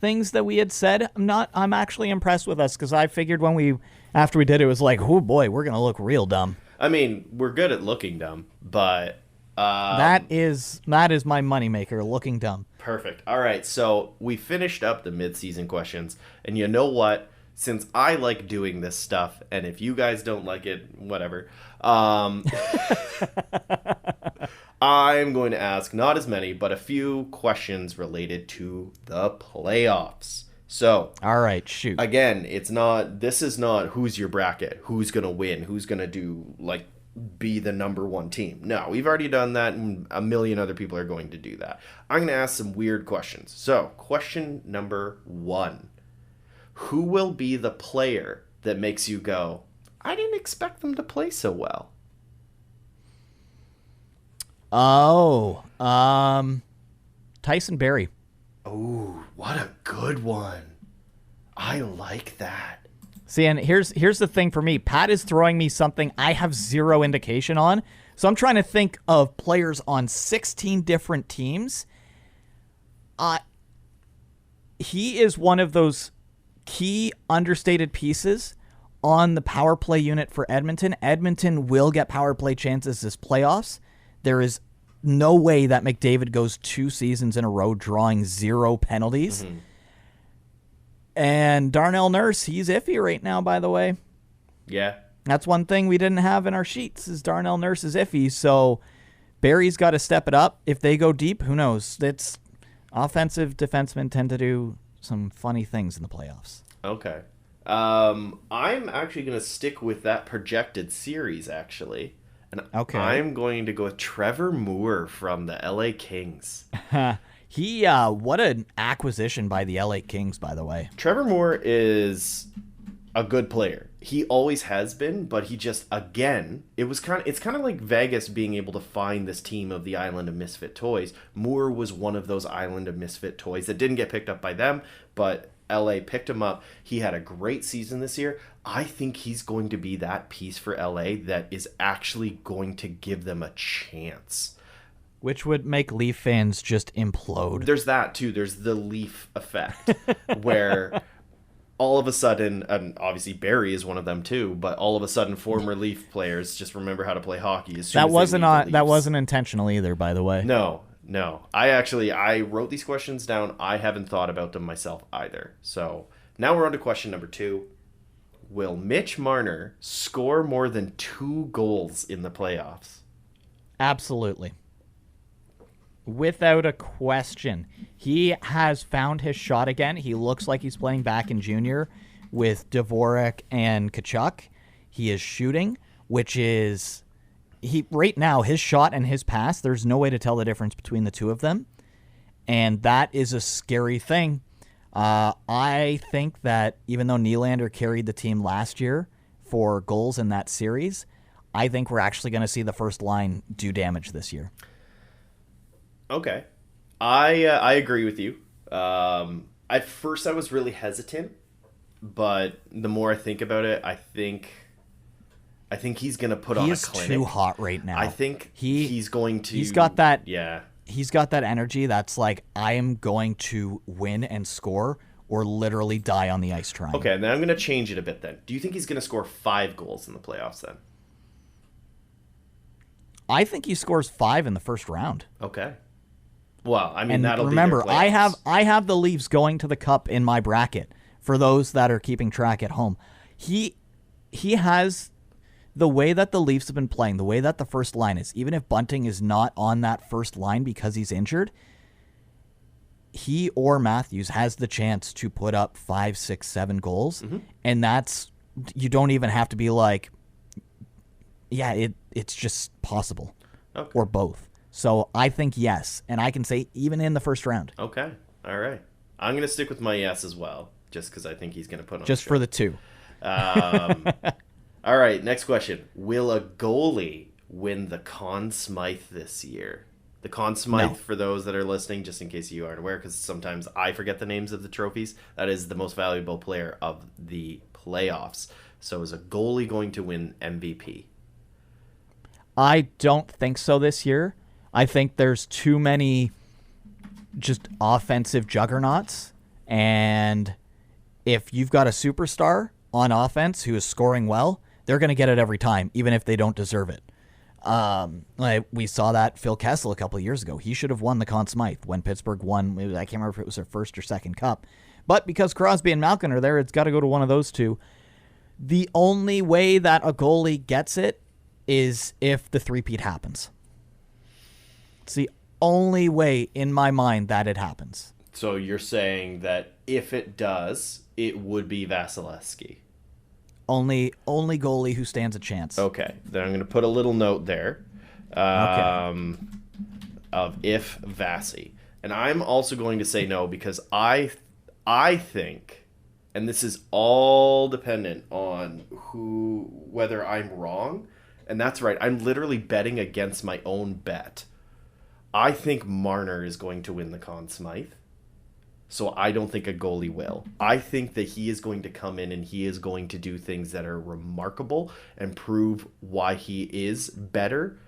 things that we had said. I'm actually impressed with us because I figured after we did it was like, oh boy, we're gonna look real dumb. I mean, we're good at looking dumb, but that is my moneymaker, looking dumb. Perfect. All right, so we finished up the midseason questions, and you know what? Since I like doing this stuff, and if you guys don't like it, whatever. I'm going to ask not as many, but a few questions related to the playoffs. So, all right, shoot. Again, this is not who's your bracket, who's going to win, who's going to be the number one team. No, we've already done that, and a million other people are going to do that. I'm going to ask some weird questions. So, question number 1. Who will be the player that makes you go, I didn't expect them to play so well? Oh, Tyson Barrie. Oh, what a good one. I like that. See, and here's the thing for me. Pat is throwing me something I have zero indication on. So I'm trying to think of players on 16 different teams. He is one of those key understated pieces on the power play unit for Edmonton. Edmonton will get power play chances this playoffs. There is no way that McDavid goes 2 seasons in a row drawing 0 penalties. Mm-hmm. And Darnell Nurse, he's iffy right now, by the way. Yeah. That's one thing we didn't have in our sheets is Darnell Nurse is iffy. So Barry's got to step it up. If they go deep, who knows? It's offensive defensemen tend to do some funny things in the playoffs. Okay. I'm actually going to stick with that projected series, actually. And okay. I'm going to go with Trevor Moore from the LA Kings. What an acquisition by the LA Kings, by the way. Trevor Moore is a good player. He always has been, but he just, again, it's kind of like Vegas being able to find this team of the Island of Misfit Toys. Moore was one of those Island of Misfit Toys that didn't get picked up by them, but LA picked him up. He had a great season this year. I think he's going to be that piece for LA that is actually going to give them a chance. Which would make Leaf fans just implode. There's that, too. There's the Leaf effect, where all of a sudden, and obviously Barry is one of them, too, but all of a sudden former Leaf players just remember how to play hockey as soon as that wasn't intentional either, by the way. No. I wrote these questions down. I haven't thought about them myself either. So now we're on to question number 2. Will Mitch Marner score more than 2 goals in the playoffs? Absolutely. Without a question. He has found his shot again. He looks like he's playing back in junior with Dvorak and Tkachuk. He is shooting, which is... right now, his shot and his pass, there's no way to tell the difference between the two of them. And that is a scary thing. I think that even though Nylander carried the team last year for goals in that series, I think we're actually going to see the first line do damage this year. Okay. I agree with you. At first I was really hesitant, but the more I think about it, I think he's going to put on a clinic. He's too hot right now. I think he's going to... He's got that... Yeah. He's got that energy that's like, I am going to win and score or literally die on the ice trying. Okay, then I'm going to change it a bit then. Do you think he's going to score 5 goals in the playoffs then? I think he scores 5 in the first round. Okay. Well, I mean, and that'll remember, be their playoffs. I have the Leafs going to the Cup in my bracket for those that are keeping track at home. He has... The way that the Leafs have been playing, the way that the first line is, even if Bunting is not on that first line because he's injured, he or Matthews has the chance to put up 5, 6, 7 goals. Mm-hmm. And that's you don't even have to be like, yeah, it's just possible. Okay. Or both. So I think yes, and I can say even in the first round. Okay. All right. I'm going to stick with my yes as well, just because I think he's going to put on just a show. for the 2. All right, next question. Will a goalie win the Conn Smythe this year? The Conn Smythe, No. for those that are listening, just in case you aren't aware, because sometimes I forget the names of the trophies, that is the most valuable player of the playoffs. So is a goalie going to win MVP? I don't think so this year. I think there's too many just offensive juggernauts, and if you've got a superstar on offense who is scoring well, they're going to get it every time, even if they don't deserve it. Like we saw that Phil Kessel a couple of years ago. He should have won the Conn Smythe when Pittsburgh won. I can't remember if it was their first or second cup. But because Crosby and Malkin are there, it's got to go to one of those two. The only way that a goalie gets it is if the three-peat happens. It's the only way in my mind that it happens. So you're saying that if it does, it would be Vasilevsky. Only goalie who stands a chance. Okay, then I'm going to put a little note there of if Vasi. And I'm also going to say no because I think, and this is all dependent on whether I'm wrong, and that's right, I'm literally betting against my own bet. I think Marner is going to win the Conn Smythe. So I don't think a goalie will. I think that he is going to come in and he is going to do things that are remarkable and prove why he is better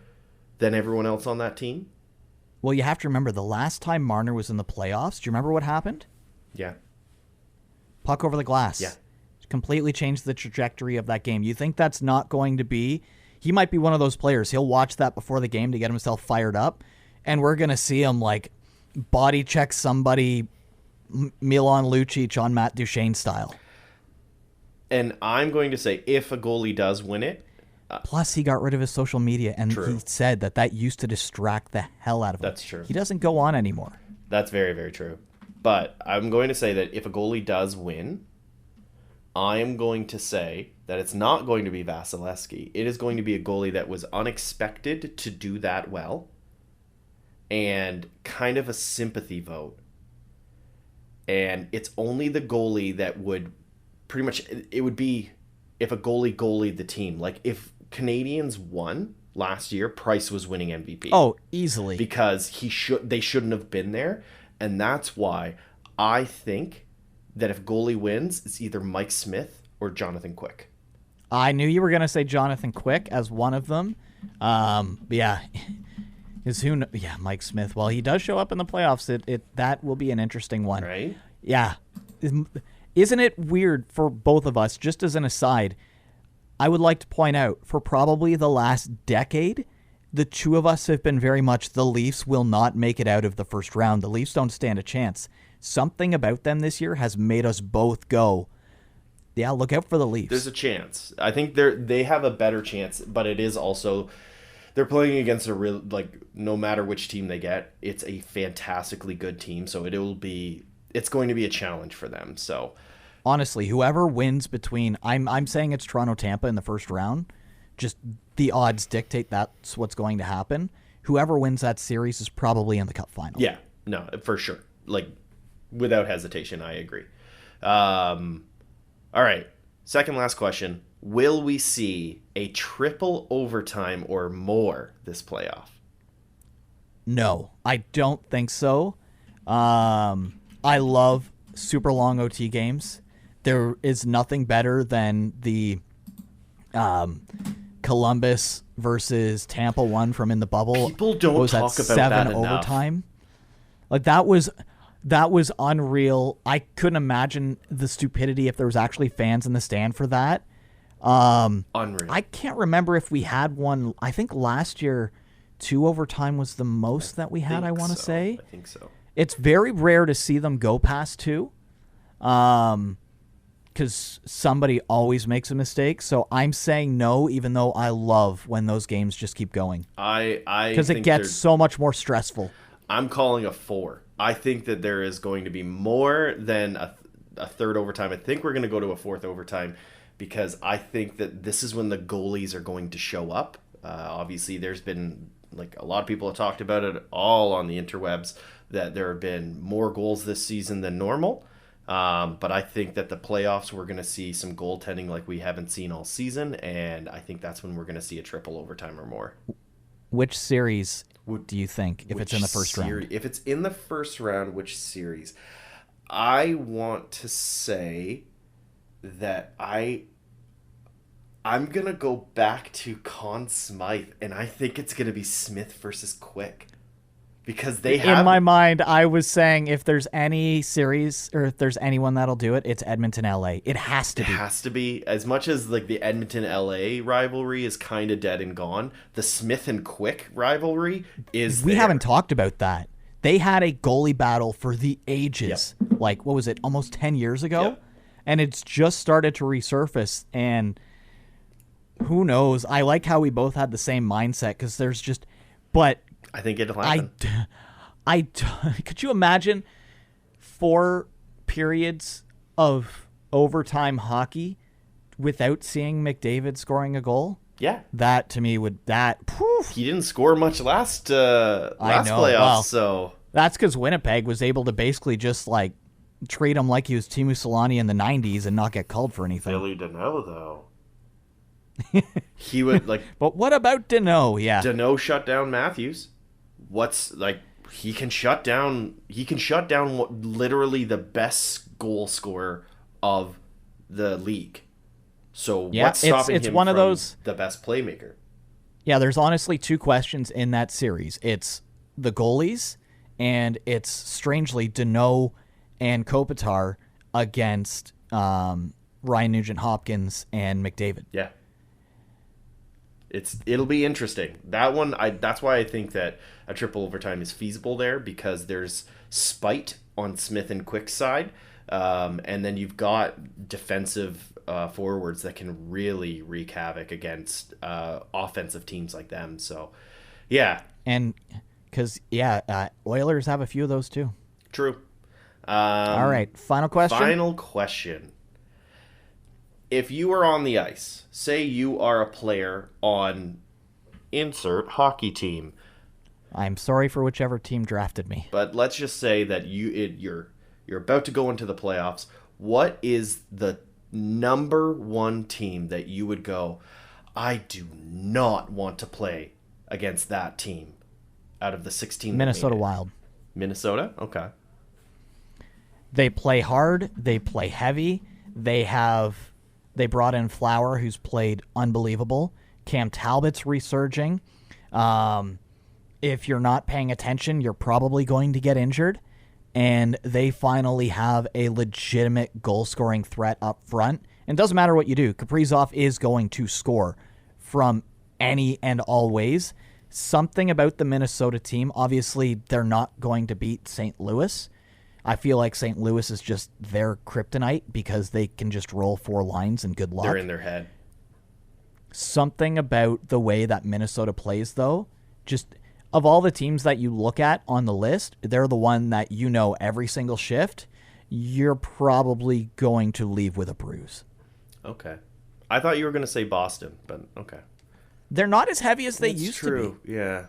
than everyone else on that team. Well, you have to remember the last time Marner was in the playoffs, do you remember what happened? Yeah. Puck over the glass. Yeah. Completely changed the trajectory of that game. You think that's not going to be... He might be one of those players. He'll watch that before the game to get himself fired up, and we're going to see him like body check somebody... Milan Lucic on Matt Duchene style. And I'm going to say if a goalie does win it... Plus, he got rid of his social media, and True. he said that used to distract the hell out of him. That's true. He doesn't go on anymore. That's very, very true. But I'm going to say that if a goalie does win, I am going to say that it's not going to be Vasilevsky. It is going to be a goalie that was unexpected to do that well and kind of a sympathy vote. And it's only the goalie that would pretty much, it would be if a goalie goalied the team. Like if Canadians won last year, Price was winning MVP. Oh, easily. Because they shouldn't have been there. And that's why I think that if goalie wins, it's either Mike Smith or Jonathan Quick. I knew you were going to say Jonathan Quick as one of them. Yeah. Yeah, Mike Smith. Well, he does show up in the playoffs. That will be an interesting one. Right? Yeah. Isn't it weird for both of us, just as an aside, I would like to point out, for probably the last decade, the two of us have been very much the Leafs will not make it out of the first round. The Leafs don't stand a chance. Something about them this year has made us both go, yeah, look out for the Leafs. There's a chance. I think they have a better chance, but it is also... They're playing against a real, like, no matter which team they get, it's a fantastically good team. So it's going to be a challenge for them. So honestly, whoever wins between, I'm saying it's Toronto Tampa in the first round. Just the odds dictate that's what's going to happen. Whoever wins that series is probably in the Cup final. Yeah, no, for sure. Like, without hesitation, I agree. All right, second last question. Will we see a triple overtime or more this playoff? No, I don't think so. I love super long OT games. There is nothing better than the Columbus versus Tampa one from in the bubble. People don't What was talk that, about that 7 enough. overtime? Like that was unreal. I couldn't imagine the stupidity if there was actually fans in the stand for that. Unreal. I can't remember if we had one. I think last year 2 overtime was the most that we had, I want to say. I think so. It's very rare to see them go past 2. Because somebody always makes a mistake. So I'm saying no, even though I love when those games just keep going. Because it gets so much more stressful. I'm calling a 4. I think that there is going to be more than a third overtime. I think we're going to go to a fourth overtime because I think that this is when the goalies are going to show up. Obviously, there's been, like, a lot of people have talked about it all on the interwebs, that there have been more goals this season than normal. But I think that the playoffs, we're going to see some goaltending like we haven't seen all season, and I think that's when we're going to see a triple overtime or more. Which series do you think, if it's in the first round? If it's in the first round, which series? I want to say that I'm going to go back to Conn Smythe, and I think it's going to be Smith versus Quick. Because they have... In my mind, I was saying if there's any series or if there's anyone that'll do it, it's Edmonton-LA. It has to be. It has to be. As much as like the Edmonton-LA rivalry is kind of dead and gone, the Smith and Quick rivalry is We there. haven't talked about that. They had a goalie battle for the ages. Yep. Like, what was it, almost 10 years ago? Yep. And it's just started to resurface, and who knows? I like how we both had the same mindset, because there's just... But... I think it'll happen. Could you imagine 4 periods of overtime hockey without seeing McDavid scoring a goal? Yeah. That, to me, would... He didn't score much last playoffs, well, so... That's because Winnipeg was able to basically just, like, treat him like he was Teemu Selanne in the 90s and not get called for anything. Billy Deneau, though. He would, like... But what about Deneau? Yeah. Deneau shut down Matthews. He can shut down literally the best goal scorer of the league. So Yeah, what's stopping it's him one from of those... the best playmaker? Yeah, there's honestly 2 questions in that series. It's the goalies, and it's, strangely, Deneau and Kopitar against Ryan Nugent-Hopkins and McDavid. Yeah. It'll be interesting. That one, that's why I think that a triple overtime is feasible there, because there's spite on Smith and Quick's side, and then you've got defensive forwards that can really wreak havoc against offensive teams like them. So, yeah. And because, Oilers have a few of those too. True. All right, final question. Final question. If you are on the ice, say you are a player on insert hockey team. I'm sorry for whichever team drafted me. But let's just say that you're about to go into the playoffs. What is the number one team that you would go, I do not want to play against that team out of the 16? Minnesota Wild. Minnesota? Okay. They play hard. They play heavy. They brought in Flower, who's played unbelievable. Cam Talbot's resurging. If you're not paying attention, you're probably going to get injured. And they finally have a legitimate goal-scoring threat up front. And it doesn't matter what you do. Kaprizov is going to score from any and all ways. Something about the Minnesota team, obviously, they're not going to beat St. Louis. I feel like St. Louis is just their kryptonite because they can just roll 4 lines and good luck. They're in their head. Something about the way that Minnesota plays, though, just of all the teams that you look at on the list, they're the one that every single shift, you're probably going to leave with a bruise. Okay. I thought you were going to say Boston, but okay. They're not as heavy as they used to be. Yeah.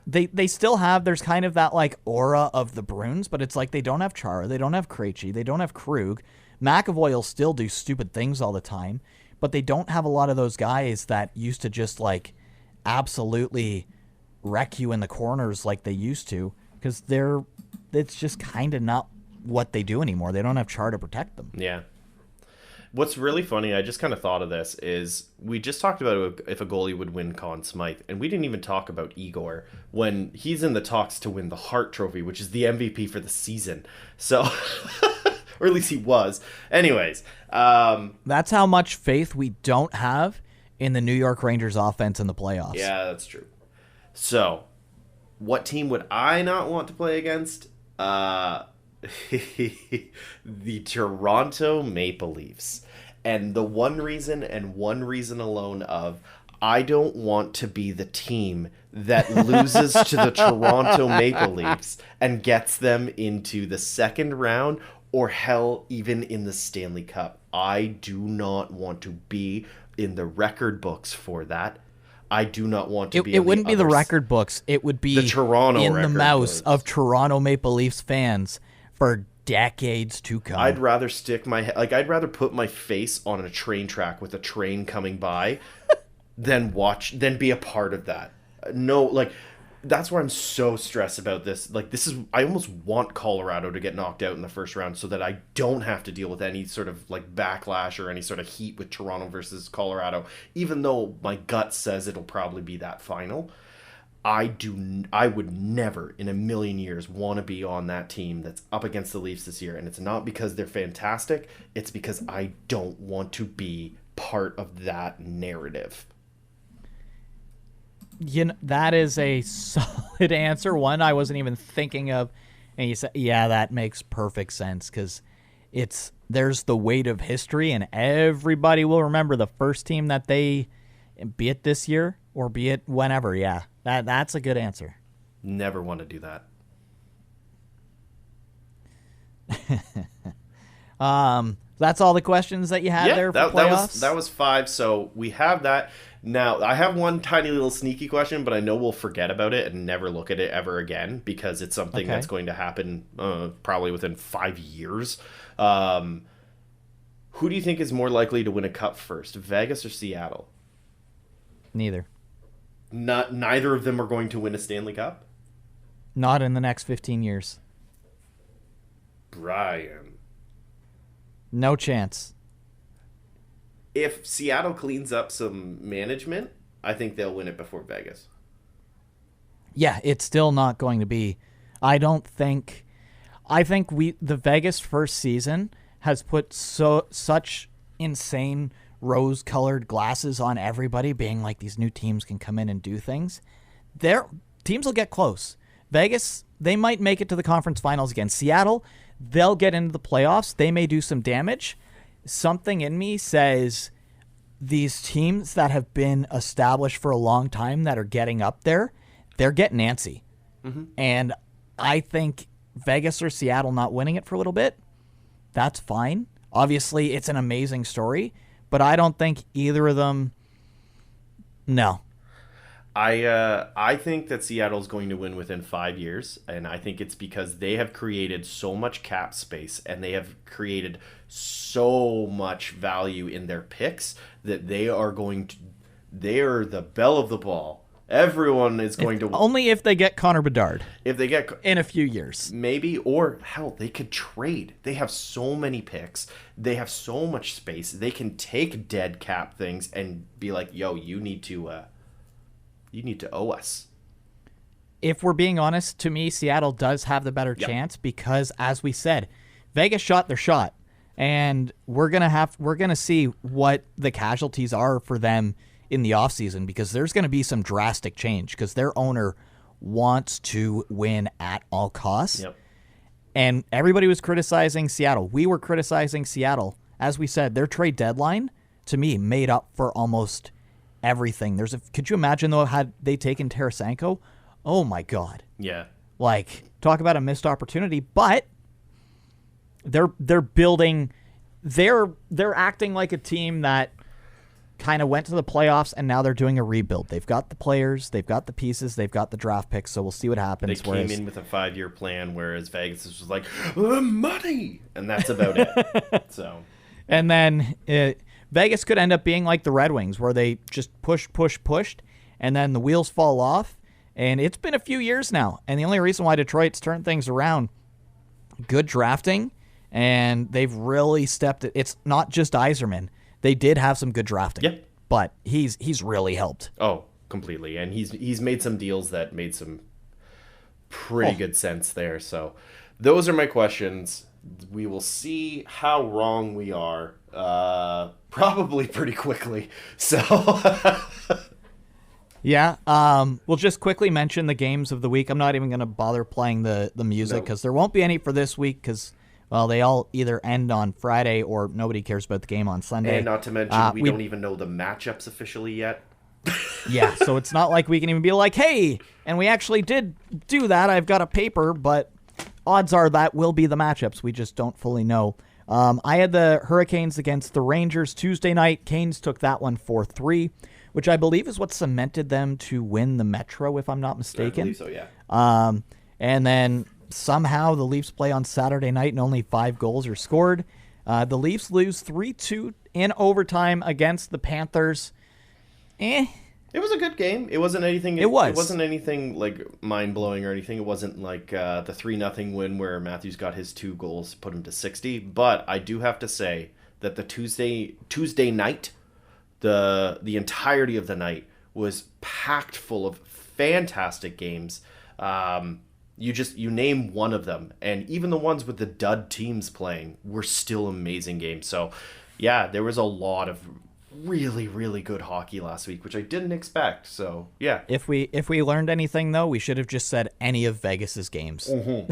They still have, there's kind of that like aura of the Bruins, but it's like they don't have Chara, they don't have Krejci, they don't have Krug. McAvoy will still do stupid things all the time, but they don't have a lot of those guys that used to just like absolutely wreck you in the corners like they used to, because it's just kind of not what they do anymore. They don't have Chara to protect them. Yeah. What's really funny, I just kind of thought of this, is we just talked about if a goalie would win Conn Smythe, and we didn't even talk about Igor when he's in the talks to win the Hart Trophy, which is the MVP for the season. So, or at least he was. Anyways. That's how much faith we don't have in the New York Rangers offense in the playoffs. Yeah, that's true. So, what team would I not want to play against? The Toronto Maple Leafs. And the one reason alone of I don't want to be the team that loses to the Toronto Maple Leafs and gets them into the second round or hell, even in the Stanley Cup. I do not want to be in the record books for that. I do not want to be. It wouldn't be the record books. It would be the Toronto in the books mouth of Toronto Maple Leafs fans for decades to come. I'd rather stick my head, like, I'd rather put my face on a train track with a train coming by than be a part of that. No, like, that's why I'm so stressed about this. Like, I almost want Colorado to get knocked out in the first round so that I don't have to deal with any sort of, like, backlash or any sort of heat with Toronto versus Colorado, even though my gut says it'll probably be that final. I would never in a million years want to be on that team that's up against the Leafs this year. And it's not because they're fantastic. It's because I don't want to be part of that narrative. You know, that is a solid answer. One I wasn't even thinking of. And you said, yeah, that makes perfect sense because there's the weight of history, and everybody will remember the first team that they, be it this year or be it whenever. Yeah, that's a good answer. Never want to do that. That's all the questions that you had there for playoffs? That was 5, so we have that. Now, I have one tiny little sneaky question, but I know we'll forget about it and never look at it ever again because it's something that's going to happen probably within 5 years. Who do you think is more likely to win a cup first, Vegas or Seattle? Neither. Neither of them are going to win a Stanley Cup? Not in the next 15 years. Brian. No chance. If Seattle cleans up some management, I think they'll win it before Vegas. Yeah, it's still not going to be. I think the Vegas first season has put such insane rose-colored glasses on everybody, being like these new teams can come in and do things. Their teams will get close. Vegas, they might make it to the conference finals again. Seattle, they'll get into the playoffs. They may do some damage. Something in me says these teams that have been established for a long time that are getting up there, they're getting antsy. Mm-hmm. And I think Vegas or Seattle not winning it for a little bit, that's fine. Obviously, it's an amazing story, but I don't think either of them. No. I think that Seattle's going to win within 5 years, and I think it's because they have created so much cap space and they have created so much value in their picks that they're the belle of the ball. Everyone is going to only if they get Connor Bedard. If they get in a few years, maybe, or hell, they could trade. They have so many picks. They have so much space. They can take dead cap things and be like, "Yo, you need to owe us." If we're being honest, to me, Seattle does have the better chance because, as we said, Vegas shot their shot, and we're gonna see what the casualties are for them in the offseason because there's going to be some drastic change because their owner wants to win at all costs. Yep. And everybody was criticizing Seattle. We were criticizing Seattle. As we said, their trade deadline, to me, made up for almost everything. Could you imagine, though, had they taken Tarasenko? Oh, my God. Yeah. Like, talk about a missed opportunity. But they're building... They're acting like a team that kind of went to the playoffs, and now they're doing a rebuild. They've got the players, they've got the pieces, they've got the draft picks, so we'll see what happens. They came in with a 5-year plan, whereas Vegas was like, money! And that's about it. So, and then Vegas could end up being like the Red Wings, where they just pushed, and then the wheels fall off, and it's been a few years now. And the only reason why Detroit's turned things around, good drafting, and they've really stepped it. It's not just Yzerman. They did have some good drafting. Yep. But he's really helped. Oh, completely. And he's made some deals that made some pretty good sense there. So those are my questions. We will see how wrong we are probably pretty quickly. So yeah. We'll just quickly mention the games of the week. I'm not even going to bother playing the music because there won't be any for this week because well, they all either end on Friday or nobody cares about the game on Sunday. And not to mention, we don't even know the matchups officially yet. Yeah, so it's not like we can even be like, hey, and we actually did do that. I've got a paper, but odds are that will be the matchups. We just don't fully know. I had the Hurricanes against the Rangers Tuesday night. Canes took that one 4-3, which I believe is what cemented them to win the Metro, if I'm not mistaken. I believe so, yeah. And then somehow the Leafs play on Saturday night and only 5 goals are scored. The Leafs lose 3-2 in overtime against the Panthers. It was a good game. It wasn't anything. It wasn't anything like mind blowing or anything. It wasn't like the 3-0 win where Matthews got his 2 goals, put him to 60. But I do have to say that the Tuesday night, the entirety of the night was packed full of fantastic games. You name one of them, and even the ones with the dud teams playing were still amazing games. So, yeah, there was a lot of really, really good hockey last week, which I didn't expect. So, yeah. If we learned anything, though, we should have just said any of Vegas's games. Mm-hmm.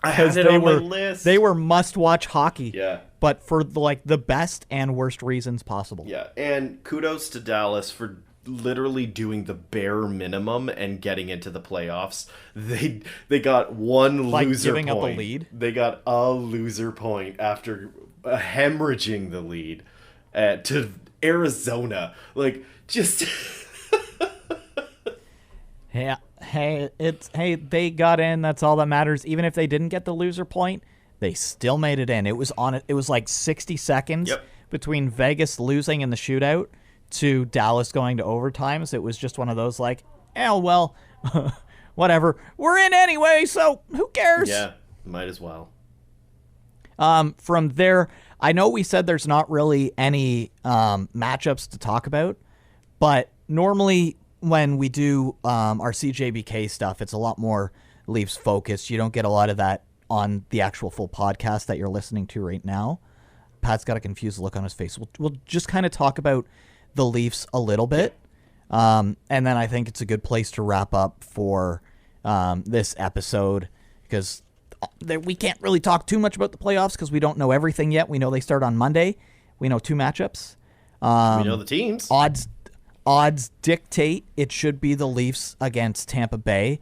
I had it on my list. They were must-watch hockey. Yeah. But for the best and worst reasons possible. Yeah, and kudos to Dallas for literally doing the bare minimum and getting into the playoffs. They got one loser giving point. up a lead? They got a loser point after hemorrhaging the lead to Arizona. Like, just... Yeah. Hey, they got in. That's all that matters. Even if they didn't get the loser point, they still made it in. It was like 60 seconds between Vegas losing in the shootout to Dallas going to overtime. So it was just one of those like, well, whatever. We're in anyway, so who cares? Yeah, might as well. From there, I know we said there's not really any matchups to talk about, but normally when we do our CJBK stuff, it's a lot more Leafs focused. You don't get a lot of that on the actual full podcast that you're listening to right now. Pat's got a confused look on his face. We'll just kind of talk about the Leafs a little bit, and then I think it's a good place to wrap up for this episode, because we can't really talk too much about the playoffs because we don't know everything yet. We know they start on Monday. We know 2 matchups. We know the teams. Odds dictate it should be the Leafs against Tampa Bay.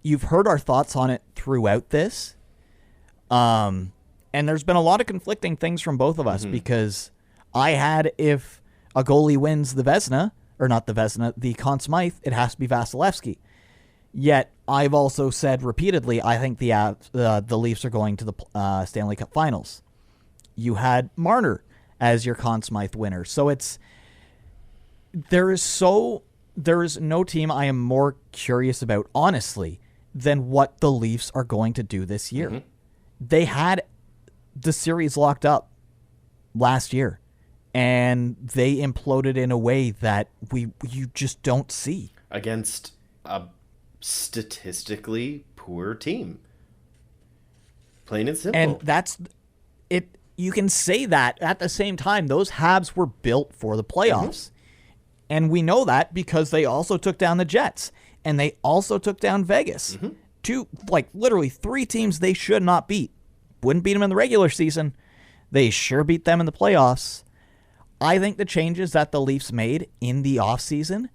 You've heard our thoughts on it throughout this. And there's been a lot of conflicting things from both of us, because I had, if a goalie wins the Vezina, or not the Vezina, the Conn Smythe, it has to be Vasilevsky. Yet I've also said repeatedly, I think the Leafs are going to the Stanley Cup Finals. You had Marner as your Conn Smythe winner. So there is no team I am more curious about, honestly, than what the Leafs are going to do this year. They had the series locked up last year, and they imploded in a way that you just don't see against a statistically poor team. Plain and simple. And that's it. You can say that. At the same time, those Habs were built for the playoffs. And we know that because they also took down the Jets, and they also took down Vegas. Literally 3 teams they should not beat. Wouldn't beat them in the regular season. They sure beat them in the playoffs. I think the changes that the Leafs made in the offseason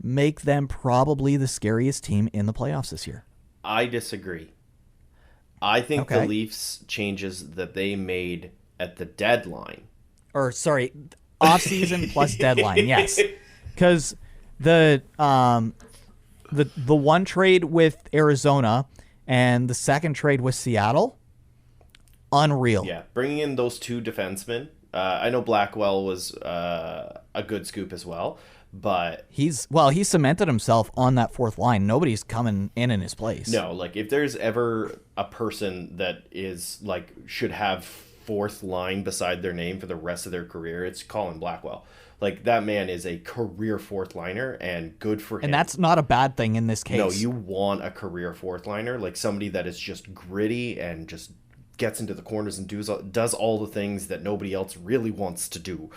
make them probably the scariest team in the playoffs this year. I disagree. I think the Leafs changes that they made at the deadline. Offseason plus deadline, yes. Because the one trade with Arizona and the second trade with Seattle, unreal. Yeah, bringing in those 2 defensemen. I know Blackwell was a good scoop as well, but he cemented himself on that 4th line. Nobody's coming in his place. No, like if there's ever a person that is like should have 4th line beside their name for the rest of their career, it's Colin Blackwell. Like, that man is a career 4th liner, and good for him. And that's not a bad thing in this case. No, you want a career 4th liner, like somebody that is just gritty and just gets into the corners and does all the things that nobody else really wants to do.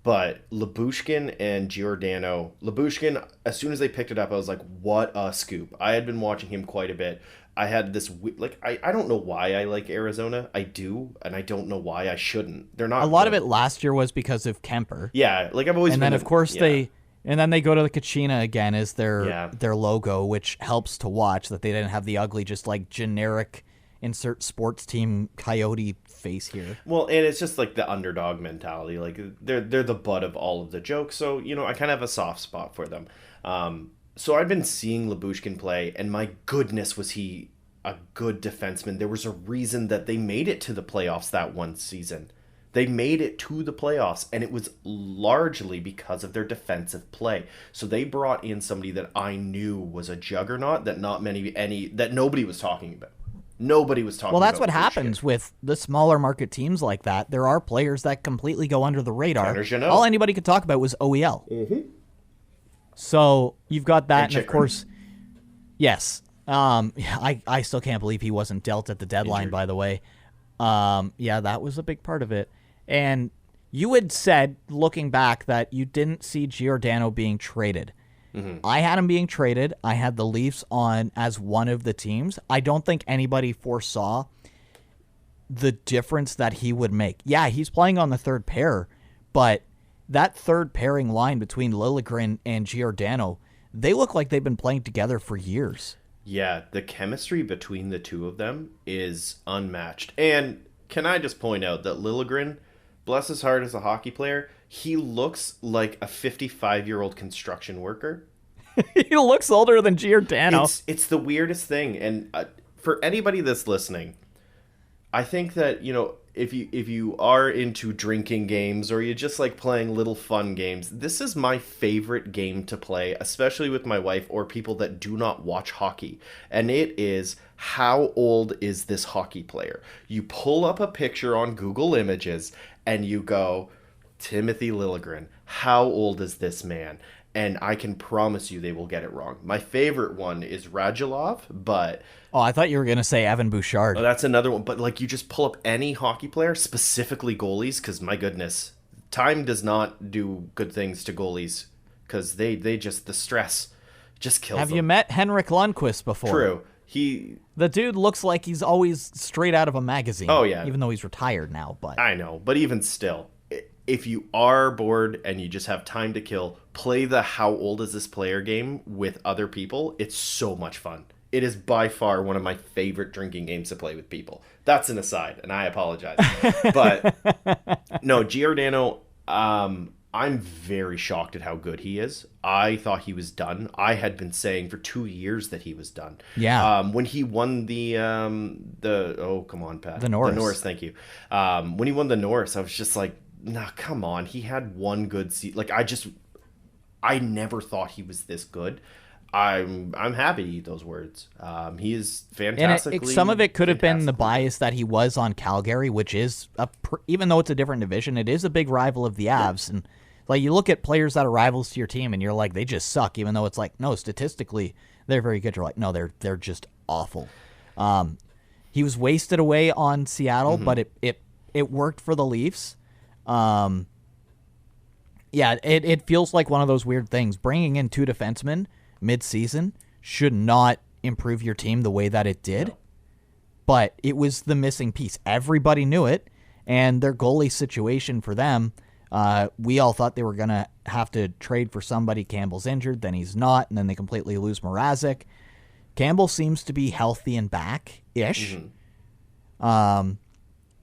But Lyubushkin and Giordano, Lyubushkin, as soon as they picked it up, I was like, what a scoop. I had been watching him quite a bit. I had this, I don't know why I like Arizona. I do, and I don't know why I shouldn't. They're not. A lot of it last year was because of Kemper. Yeah, like I've always. And then of course they go to the Kachina again as their logo, which helps to watch that they didn't have the ugly, just like generic insert sports team coyote face here. Well, and it's just like the underdog mentality. Like they're the butt of all of the jokes. So, I kind of have a soft spot for them. So I've been seeing Lyubushkin play, and my goodness, was he a good defenseman. There was a reason that they made it to the playoffs that one season. They made it to the playoffs, and it was largely because of their defensive play. So they brought in somebody that I knew was a juggernaut that that nobody was talking about. Nobody was talking about. Well, that's what happens with the smaller market teams like that. There are players that completely go under the radar. All anybody could talk about was OEL. Mm-hmm. So you've got that, and of course, yes. I still can't believe he wasn't dealt at the deadline, by the way. Yeah, that was a big part of it. And you had said, looking back, that you didn't see Giordano being traded. Mm-hmm. I had him being traded. I had the Leafs on as one of the teams. I don't think anybody foresaw the difference that he would make. Yeah, he's playing on the third pair, but that third pairing line between Liljegren and Giordano, they look like they've been playing together for years. Yeah, the chemistry between the two of them is unmatched. And can I just point out that Liljegren, bless his heart as a hockey player, he looks like a 55-year-old construction worker. He looks older than Giordano. It's the weirdest thing. And for anybody that's listening, I think that, if you are into drinking games or you just like playing little fun games, this is my favorite game to play, especially with my wife or people that do not watch hockey. And it is, how old is this hockey player? You pull up a picture on Google Images and you go, Timothy Liljegren, how old is this man? And I can promise you they will get it wrong. My favorite one is Radulov, but... Oh, I thought you were going to say Evan Bouchard. Oh, that's another one. But you just pull up any hockey player, specifically goalies, because my goodness, time does not do good things to goalies, because they just, the stress just kills them. Have you met Henrik Lundqvist before? True. The dude looks like he's always straight out of a magazine. Oh, yeah. Even though he's retired now. But I know, but even still, if you are bored and you just have time to kill, play the how old is this player game with other people. It's so much fun. It is by far one of my favorite drinking games to play with people. That's an aside, and I apologize. But no, Giordano, I'm very shocked at how good he is. I thought he was done. I had been saying for 2 years that he was done. Yeah. When he won the oh, come on, Pat. The Norris. The Norris, thank you. When he won the Norris, I was just like, nah, come on. He had one good season. I never thought he was this good. I'm happy to eat those words. He is fantastically. And some of it could have been the bias that he was on Calgary, which is even though it's a different division, it is a big rival of the Avs. Yeah. And you look at players that are rivals to your team, and you're like, they just suck. Even though it's no, statistically they're very good. You're like, no, they're just awful. He was wasted away on Seattle, mm-hmm. but it worked for the Leafs. Yeah, it feels like one of those weird things. Bringing in two defensemen mid-season should not improve your team the way that it did, no. But it was the missing piece. Everybody knew it, and their goalie situation for them, we all thought they were going to have to trade for somebody. Campbell's injured, then he's not, and then they completely lose Mrazek. Campbell seems to be healthy and back-ish. Mm-hmm.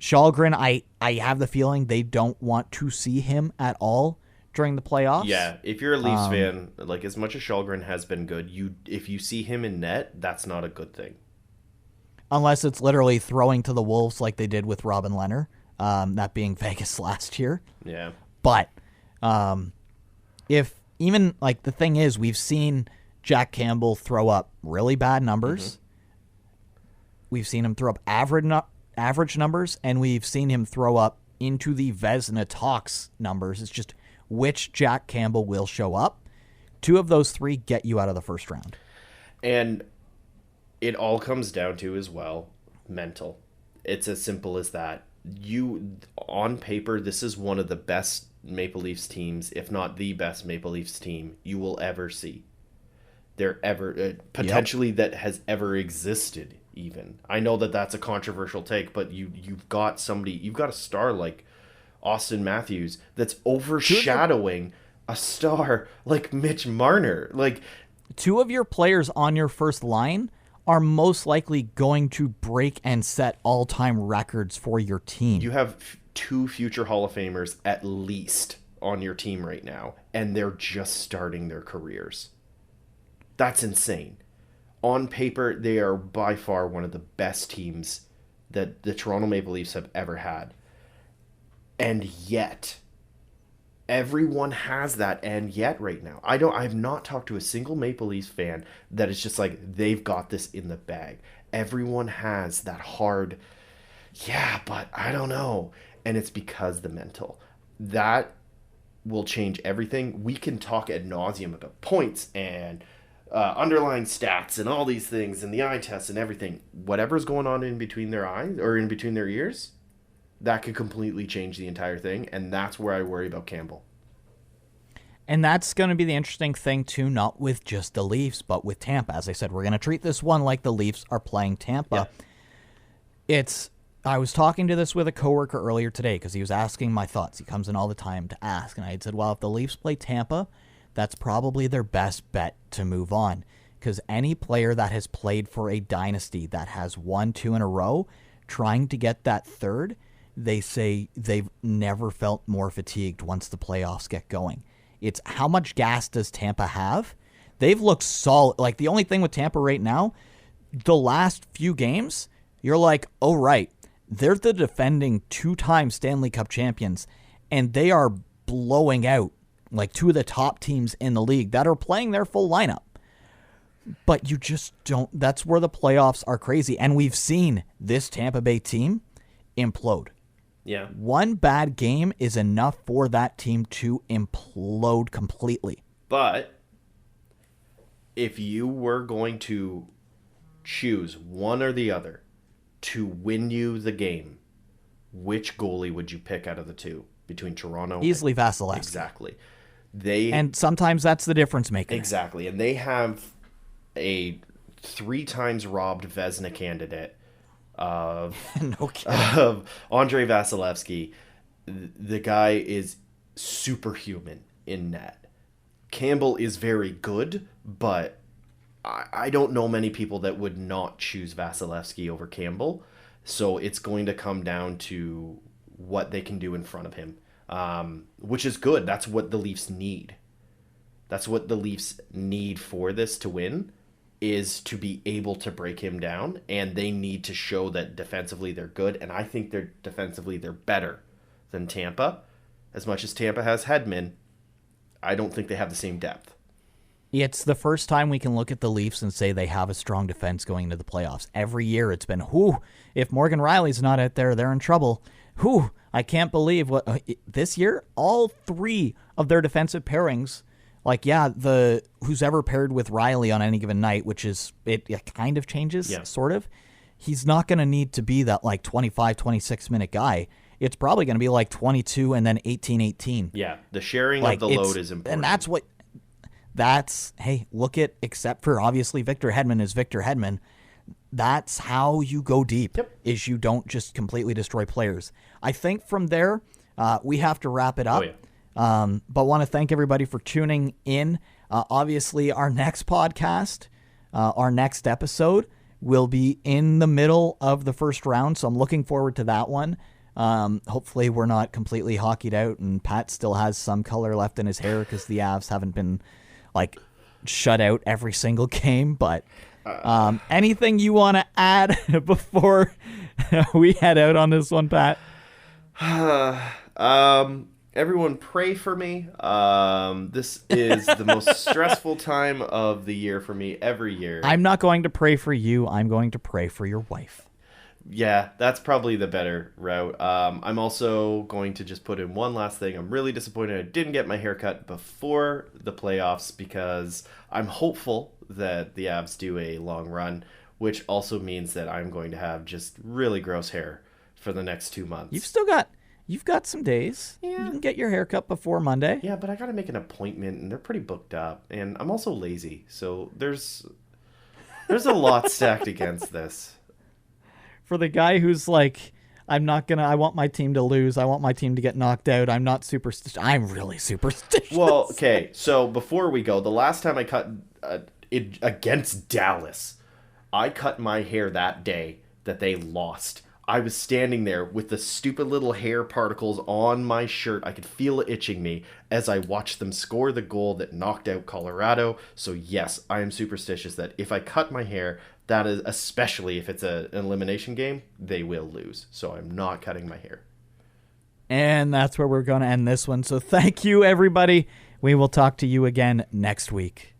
Källgren, I have the feeling they don't want to see him at all during the playoffs. Yeah, if you're a Leafs fan, as much as Källgren has been good, if you see him in net, that's not a good thing. Unless it's literally throwing to the wolves like they did with Robin Lehner, that being Vegas last year. Yeah. But if even the thing is, we've seen Jack Campbell throw up really bad numbers. Mm-hmm. We've seen him throw up average numbers, and we've seen him throw up into the Vezina talks numbers. It's just which Jack Campbell will show up. Two of those three get you out of the first round. And it all comes down to, as well, mental. It's as simple as that. On paper, this is one of the best Maple Leafs teams, if not the best Maple Leafs team you will ever see. Potentially that has ever existed, even. I know that that's a controversial take, but you've got a star like Austin Matthews that's overshadowing a star like Mitch Marner. Two of your players on your first line are most likely going to break and set all-time records for your team. You have 2 future Hall of Famers at least on your team right now, and they're just starting their careers. That's insane. On paper, they are by far one of the best teams that the Toronto Maple Leafs have ever had. And yet, everyone has that and yet right now. I've not talked to a single Maple Leafs fan that is just like, they've got this in the bag. Everyone has that hard, yeah, but I don't know. And it's because the mental. That will change everything. We can talk ad nauseum about points and underlying stats and all these things and the eye test and everything. Whatever's going on in between their eyes or in between their ears, that could completely change the entire thing. And that's where I worry about Campbell. And that's going to be the interesting thing, too, not with just the Leafs, but with Tampa. As I said, we're going to treat this one like the Leafs are playing Tampa. Yeah. I was talking to this with a coworker earlier today because he was asking my thoughts. He comes in all the time to ask. And I had said, well, if the Leafs play Tampa, that's probably their best bet to move on. Because any player that has played for a dynasty that has 1, 2 in a row, trying to get that third, they say they've never felt more fatigued once the playoffs get going. It's how much gas does Tampa have? They've looked solid. Like, the only thing with Tampa right now, the last few games, you're like, oh, right, they're the defending 2-time Stanley Cup champions, and they are blowing out like 2 of the top teams in the league that are playing their full lineup. But you just don't. That's where the playoffs are crazy. And we've seen this Tampa Bay team implode. Yeah. One bad game is enough for that team to implode completely. But if you were going to choose one or the other to win you the game, which goalie would you pick out of the 2 between Toronto? Easily Vasilevsky. Exactly. And sometimes that's the difference maker. Exactly. And they have a 3 times robbed Vezina candidate of no kidding. Of Andrei Vasilevsky. The guy is superhuman in net. Campbell is very good, but I don't know many people that would not choose Vasilevsky over Campbell. So it's going to come down to what they can do in front of him, which is good. That's what the Leafs need. That's what the Leafs need for this to win, is to be able to break him down, and they need to show that defensively they're good, and I think they're better than Tampa. As much as Tampa has Hedman, I don't think they have the same depth. It's the first time we can look at the Leafs and say they have a strong defense going into the playoffs. Every year it's been, if Morgan Riley's not out there, they're in trouble. I can't believe what this year, all 3 of their defensive pairings, like, yeah, who's ever paired with Riley on any given night, which is, it kind of changes, sort of. He's not going to need to be that, like, 25, 26-minute guy. It's probably going to be, like, 22 and then 18-18. Yeah, the sharing of the load is important. And hey, look at, except for, obviously, Victor Hedman is Victor Hedman. That's how you go deep, is you don't just completely destroy players. I think from there, we have to wrap it up. But want to thank everybody for tuning in. Obviously, our next podcast, our next episode, will be in the middle of the first round, so I'm looking forward to that one. Hopefully, we're not completely hockeyed out, and Pat still has some color left in his hair because the Avs haven't been, like, shut out every single game. But anything you want to add before we head out on this one, Pat? Everyone pray for me. This is the most stressful time of the year for me every year. I'm not going to pray for you. I'm going to pray for your wife. Yeah, that's probably the better route. I'm also going to just put in one last thing. I'm really disappointed I didn't get my haircut before the playoffs because I'm hopeful that the Avs do a long run, which also means that I'm going to have just really gross hair for the next 2 months. You've got some days. Yeah. You can get your haircut before Monday. Yeah, but I got to make an appointment, and they're pretty booked up. And I'm also lazy, so there's a lot stacked against this. For the guy who's like, I want my team to lose. I want my team to get knocked out. I'm not superstitious. I'm really superstitious. Well, okay, so before we go, the last time I cut it against Dallas, I cut my hair that day that they lost. I was standing there with the stupid little hair particles on my shirt. I could feel it itching me as I watched them score the goal that knocked out Colorado. So yes, I am superstitious that if I cut my hair, that is, especially if it's an elimination game, they will lose. So I'm not cutting my hair. And that's where we're going to end this one. So thank you, everybody. We will talk to you again next week.